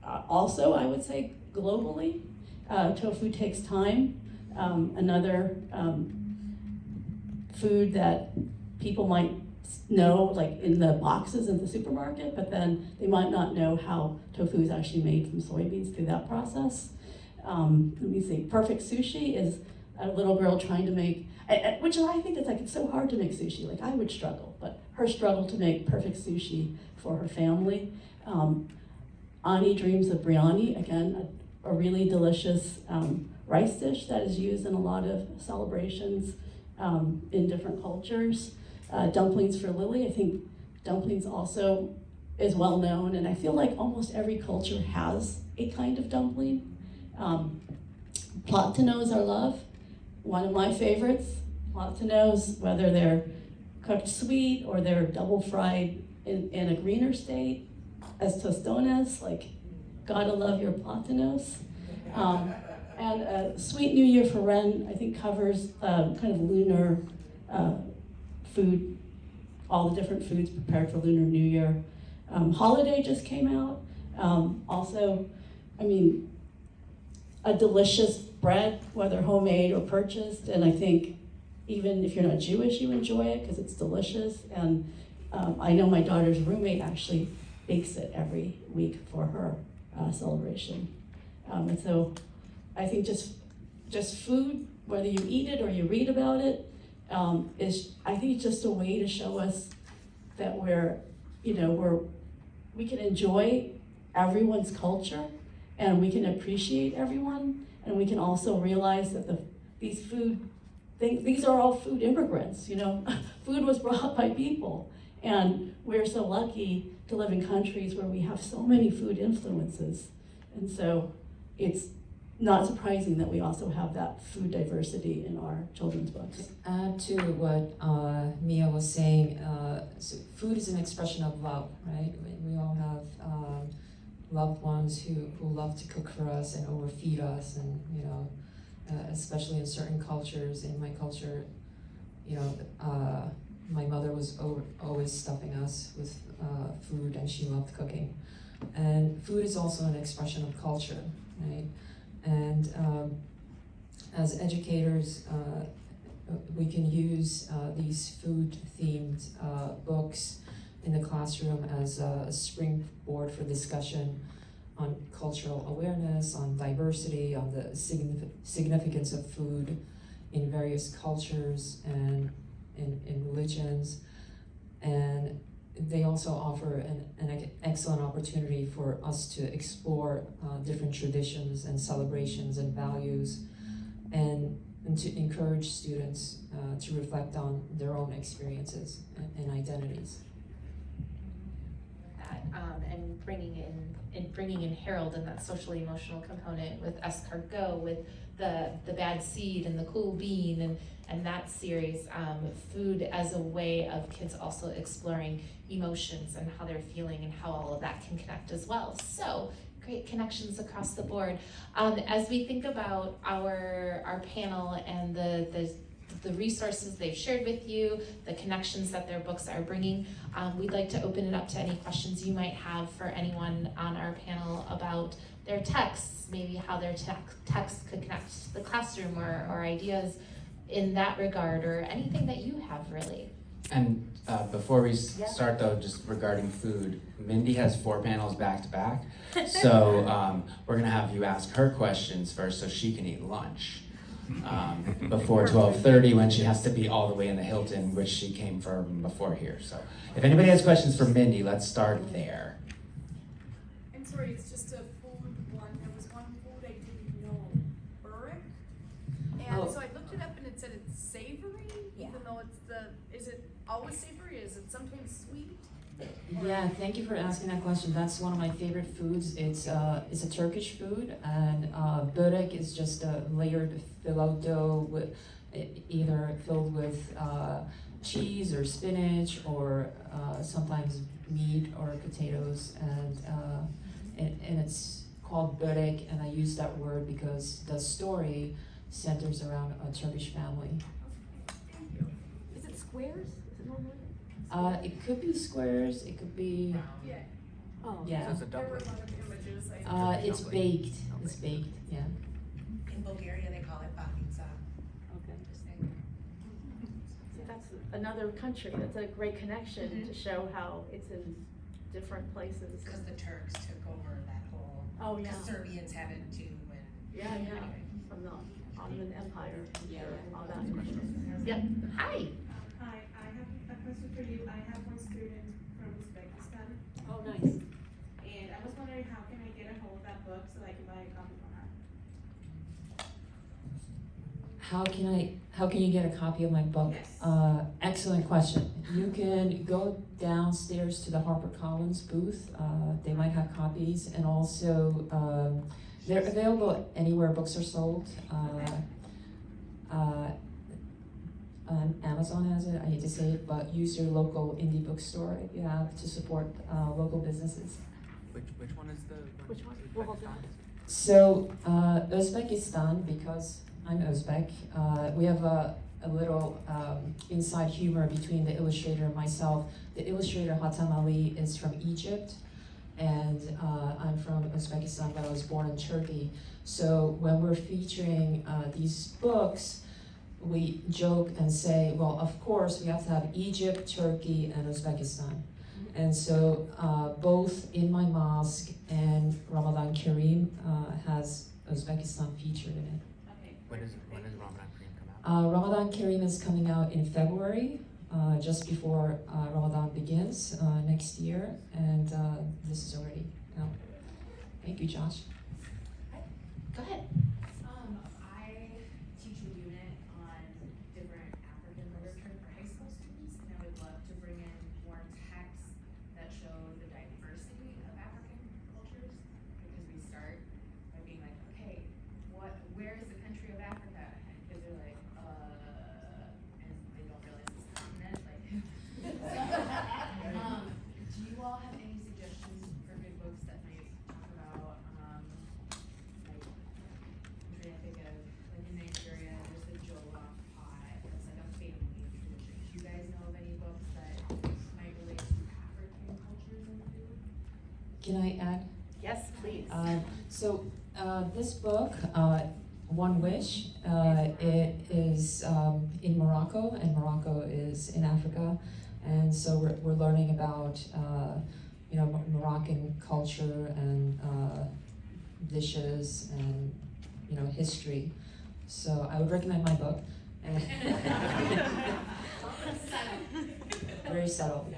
also, I would say, globally. Tofu takes time. Another food that people might know, like in the boxes in the supermarket, but then they might not know how tofu is actually made from soybeans through that process. Let me see, Perfect Sushi is a little girl trying to make, which I think is like, it's so hard to make sushi. Like I would struggle, but her struggle to make perfect sushi for her family. Ani dreams of biryani, again, a really delicious rice dish that is used in a lot of celebrations in different cultures. Dumplings for Lily, I think dumplings also is well known, and I feel like almost every culture has a kind of dumpling. Platanos are love, one of my favorites. Platanos, whether they're cooked sweet or they're double fried in a greener state as tostones, like gotta love your platanos. And Sweet New Year for Ren, I think covers kind of lunar food, all the different foods prepared for Lunar New Year. Holiday just came out. Also, I mean, a delicious bread, whether homemade or purchased, and I think even if you're not Jewish, you enjoy it because it's delicious. And I know my daughter's roommate actually bakes it every week for her celebration. And so I think just food, whether you eat it or you read about it, I think it's just a way to show us that we can enjoy everyone's culture and we can appreciate everyone, and we can also realize that these are all food immigrants, Food was brought by people, and we're so lucky to live in countries where we have so many food influences, and so it's not surprising that we also have that food diversity in our children's books. Add to what Mia was saying, so food is an expression of love, right? We all have loved ones who love to cook for us and overfeed us, and especially in certain cultures. In my culture, my mother was always stuffing us with food, and she loved cooking. And food is also an expression of culture, right? And as educators, we can use these food-themed books in the classroom as a springboard for discussion on cultural awareness, on diversity, on the significance of food in various cultures and in religions. And they also offer an excellent opportunity for us to explore different traditions and celebrations and values, and to encourage students to reflect on their own experiences and identities. And bringing in Harold and that socially emotional component with escargot, with the bad seed and the cool bean and that series, food as a way of kids also exploring emotions and how they're feeling and how all of that can connect as well. So great connections across the board. As we think about our panel and the resources they've shared with you, the connections that their books are bringing, we'd like to open it up to any questions you might have for anyone on our panel about their texts, maybe how their text could connect to the classroom, or ideas in that regard, or anything that you have really. And before we start though, just regarding food, Mindy has 4 panels back to back. So we're gonna have you ask her questions first so she can eat lunch before 12:30 when she has to be all the way in the Hilton, which she came from before here. So if anybody has questions for Mindy, let's start there. I'm sorry, it's just a food one. There was one food I didn't know, burek. And so I looked it up and it said it's savory, even though is it always savory? Is it sometimes sweet? Yeah, thank you for asking that question. That's one of my favorite foods. It's a Turkish food, and börek is just a layered fill-out dough with either filled with cheese or spinach or sometimes meat or potatoes, and it's called börek, and I use that word because the story centers around a Turkish family. Thank you. Is it squares? Is it normally? It could be squares, it could be, Yeah. Oh. yeah. There were a lot of images. It's baked, yeah. In Bulgaria, they call it bakitsa. Okay. So that's another country. That's a great connection to show how it's in different places. Because the Turks took over that whole. Oh, yeah. The Serbians have it too. And Yeah, anyway. from the Ottoman Empire, Yeah. all that. Yep. Hi. Hi, I have a question for you. I have one student from Uzbekistan, Oh, nice. and I was wondering how can I get a hold of that book so I can buy a copy for her? How can you get a copy of my book? Yes. Excellent question. You can go downstairs to the HarperCollins booth. They might have copies, and also they're available anywhere books are sold. Amazon has it. I hate to say it, but use your local indie bookstore if you have to support local businesses. Which one is the Which one? We'll hold that. So Uzbekistan, because I'm Uzbek, we have a little inside humor between the illustrator and myself. The illustrator Hatem Ali is from Egypt, and I'm from Uzbekistan, but I was born in Turkey. So when we're featuring these books, we joke and say, well, of course, we have to have Egypt, Turkey, and Uzbekistan. And so both in my mosque and Ramadan Kareem has Uzbekistan featured in it. Okay. When does Ramadan Kareem come out? Ramadan Kareem is coming out in February, just before Ramadan begins next year, and this is already out. Thank you, Josh. Go ahead. I teach a unit on different African literature for high school students, and I would love to bring in more texts that show the diversity of African cultures, because we start by being like, okay, where is the country of Africa? Because they're like, and they don't realize it's a continent, like. Do you all have any suggestions for good books that might talk about, like, I'm trying to think of, like in Nigeria, there's the jollof pot, that's like a family tradition. Do you guys know of any books that might relate to African cultures and food? Can I add? Yes, please. So this book, One Wish, it is in Morocco, and Morocco is in Africa, and so we're learning about Moroccan culture and dishes and history. So I would recommend my book. And very subtle.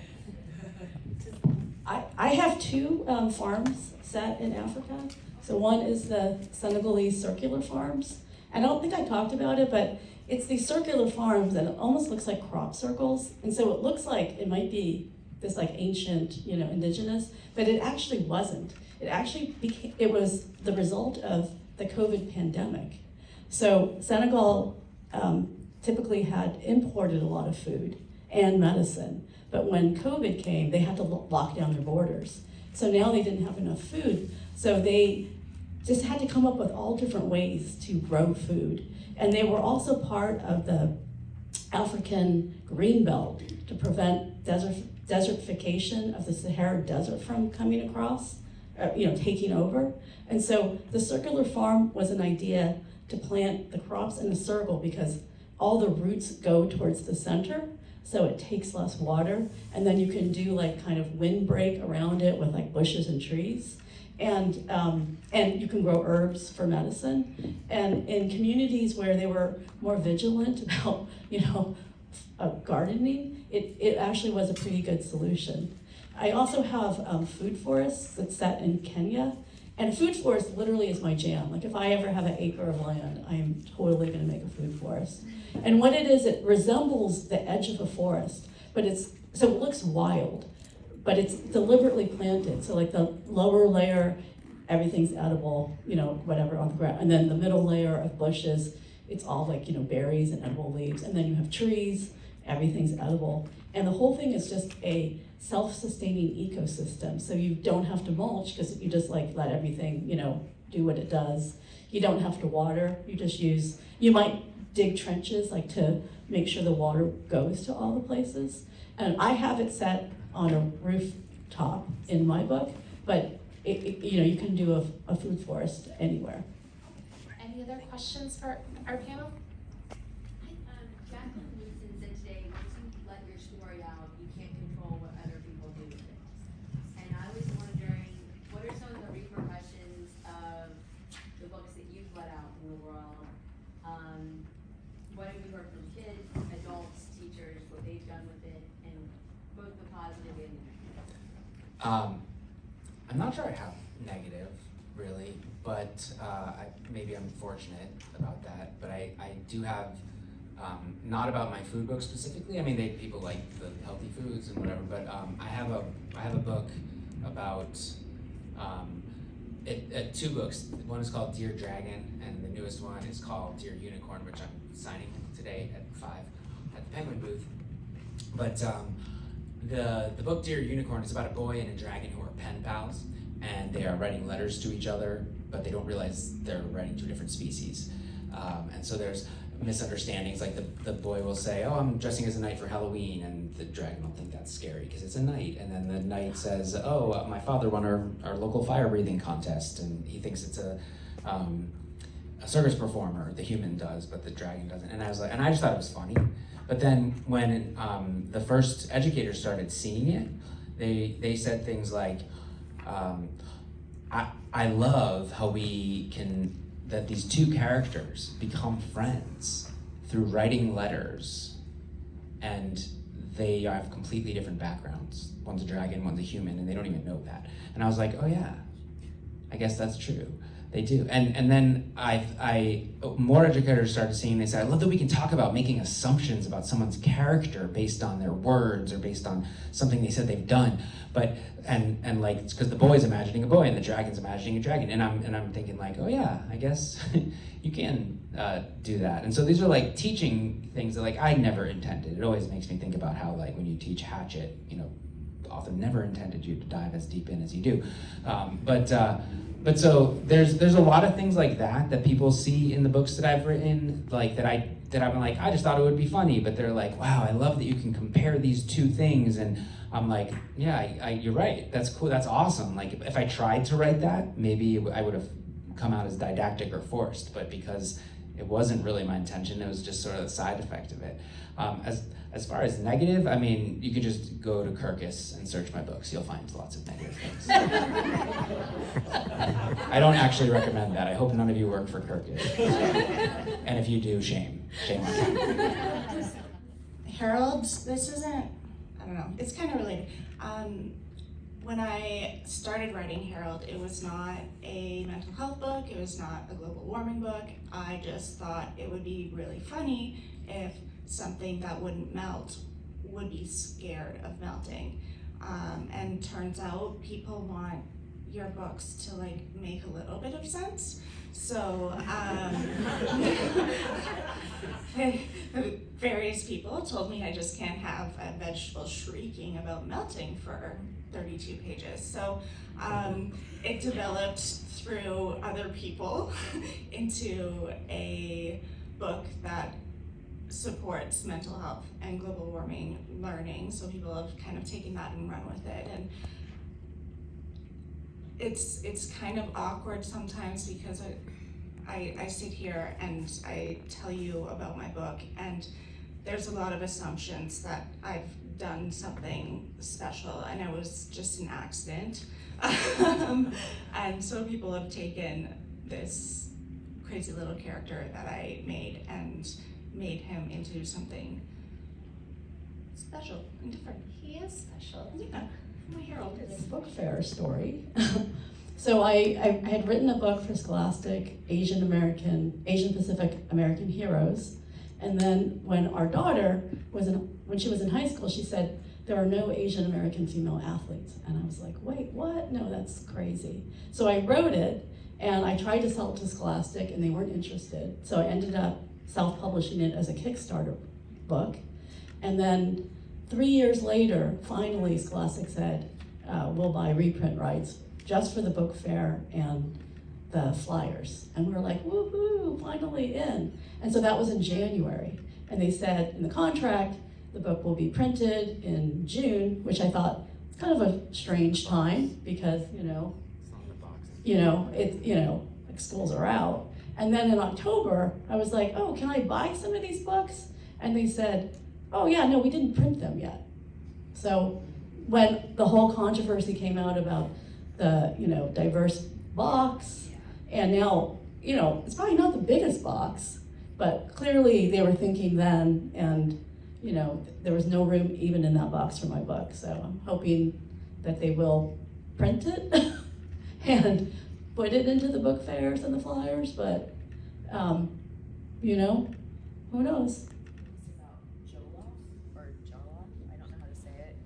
I have 2 farms set in Africa. So one is the Senegalese circular farms. I don't think I talked about it, but it's these circular farms and it almost looks like crop circles. And so it looks like it might be this like ancient, indigenous, but it actually wasn't. It actually it was the result of the COVID pandemic. So Senegal typically had imported a lot of food and medicine. But when COVID came, they had to lock down their borders. So now they didn't have enough food. So they just had to come up with all different ways to grow food. And they were also part of the African Green Belt to prevent desertification of the Sahara Desert from coming across, taking over. And so the circular farm was an idea to plant the crops in a circle because all the roots go towards the center, so it takes less water, and then you can do like kind of windbreak around it with like bushes and trees. And you can grow herbs for medicine. And in communities where they were more vigilant about, gardening, it actually was a pretty good solution. I also have food forests that's set in Kenya. And a food forest literally is my jam. Like if I ever have an acre of land, I am totally gonna make a food forest. And what it is, it resembles the edge of a forest, but so it looks wild, but it's deliberately planted. So like the lower layer, everything's edible, whatever on the ground. And then the middle layer of bushes, it's all like, berries and edible leaves. And then you have trees, everything's edible. And the whole thing is just a self-sustaining ecosystem. So you don't have to mulch because you just like let everything, do what it does. You don't have to water. You might dig trenches like to make sure the water goes to all the places. And I have it set on a rooftop in my book, but you can do a food forest anywhere. Any other questions for our panel? Jacqueline Woodson said today, once you let your story out, you can't control what other people do with it. And I was wondering, what are some of the repercussions of the books that you've let out in the world? What have you heard from kids, adults, teachers, what they've done with it, and both the positive and the negative? I'm not sure I have negative, really, but maybe I'm fortunate about that. But I do have, not about my food book specifically. I mean, people like the healthy foods and whatever. But I have a book about two books. One is called Dear Dragon, and the newest one is called Dear Unicorn, which I'm signing today at 5 at the Penguin booth. But the book Dear Unicorn is about a boy and a dragon who are pen pals, and they are writing letters to each other, but they don't realize they're writing to different species. And so there's misunderstandings, like the boy will say, oh, I'm dressing as a knight for Halloween, and the dragon will think that's scary because it's a knight. And then the knight says, oh, my father won our local fire breathing contest, and he thinks it's a circus performer, the human does, but the dragon doesn't. And I just thought it was funny. But then when the first educators started seeing it, they said things like, I love how that these two characters become friends through writing letters, and they have completely different backgrounds. One's a dragon, one's a human, and they don't even know that. And I was like, oh yeah, I guess that's true. They do. And then more educators started seeing, they said, I love that we can talk about making assumptions about someone's character based on their words or based on something they said they've done. But, and like, because the boy's imagining a boy and the dragon's imagining a dragon. And I'm thinking like, oh yeah, I guess you can do that. And so these are like teaching things that like I never intended. It always makes me think about how like when you teach Hatchet, author never intended you to dive as deep in as you do. But so there's a lot of things like that people see in the books that I've written, like that I'm like, I just thought it would be funny, but they're like, wow, I love that you can compare these two things. And I'm like, yeah, you're right. That's cool. That's awesome. Like if I tried to write that, maybe I would have come out as didactic or forced, but because it wasn't really my intention, it was just sort of the side effect of it. As far as negative, I mean, you could just go to Kirkus and search my books. You'll find lots of negative things. I don't actually recommend that. I hope none of you work for Kirkus. And if you do, shame on you. Harold, this isn't, I don't know, it's kind of related. When I started writing Harold, it was not a mental health book, it was not a global warming book. I just thought it would be really funny if something that wouldn't melt would be scared of melting. And turns out people want your books to like make a little bit of sense. So various people told me I just can't have a vegetable shrieking about melting for 32 pages. So it developed through other people into a book that supports mental health and global warming learning. So people have kind of taken that and run with it. And it's kind of awkward sometimes because I sit here and I tell you about my book, and there's a lot of assumptions that I've done something special and it was just an accident. And so people have taken this crazy little character that I made and made him into something special and different. He is special. Yeah, my hero. It's a book fair story. So I had written a book for Scholastic, Asian Pacific American Heroes. And then when our daughter when she was in high school, she said, there are no Asian American female athletes. And I was like, wait, what? No, that's crazy. So I wrote it, and I tried to sell it to Scholastic, and they weren't interested. So I ended up self-publishing it as a Kickstarter book. And then 3 years later, finally, Scholastic said, we'll buy reprint rights just for the book fair and the flyers. And we were like, woohoo, finally in. And so that was in January. And they said in the contract, the book will be printed in June, which I thought it's kind of a strange time because, like schools are out. And then in October, I was like, oh, can I buy some of these books? And they said, oh yeah, no, we didn't print them yet. So when the whole controversy came out about the, diverse box, and now, it's probably not the biggest box, but clearly they were thinking then, and, there was no room even in that box for my book. So I'm hoping that they will print it and put it into the book fairs and the flyers, but, who knows? It's about jollof or jollof, I don't know how to say it.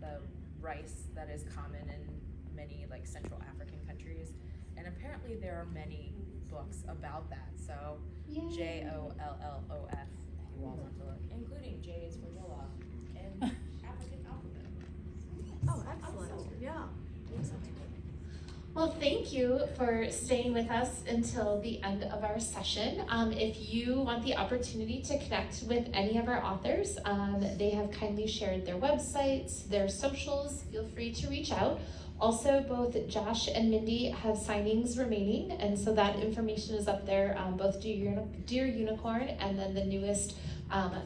The rice that is common in many Central African countries, and apparently there are many books about that. So Jollof, if you all want to look, including J is for jollof and African alphabet. Oh, excellent, yeah. Well, thank you for staying with us until the end of our session. If you want the opportunity to connect with any of our authors, they have kindly shared their websites, their socials. Feel free to reach out. Also, both Josh and Mindy have signings remaining, and so that information is up there, both Dear Unicorn and then the newest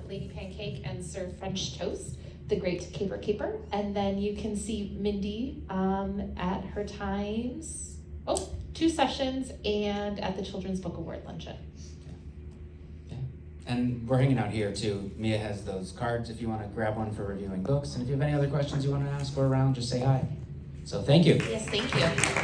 Lady Pancake and Serve French Toast, The Great Caper. And then you can see Mindy at her times, 2 sessions, and at the Children's Book Award luncheon. Yeah. And we're hanging out here too. Mia has those cards if you want to grab one for reviewing books. And if you have any other questions you want to ask or around, just say hi. So thank you. Yes, thank you.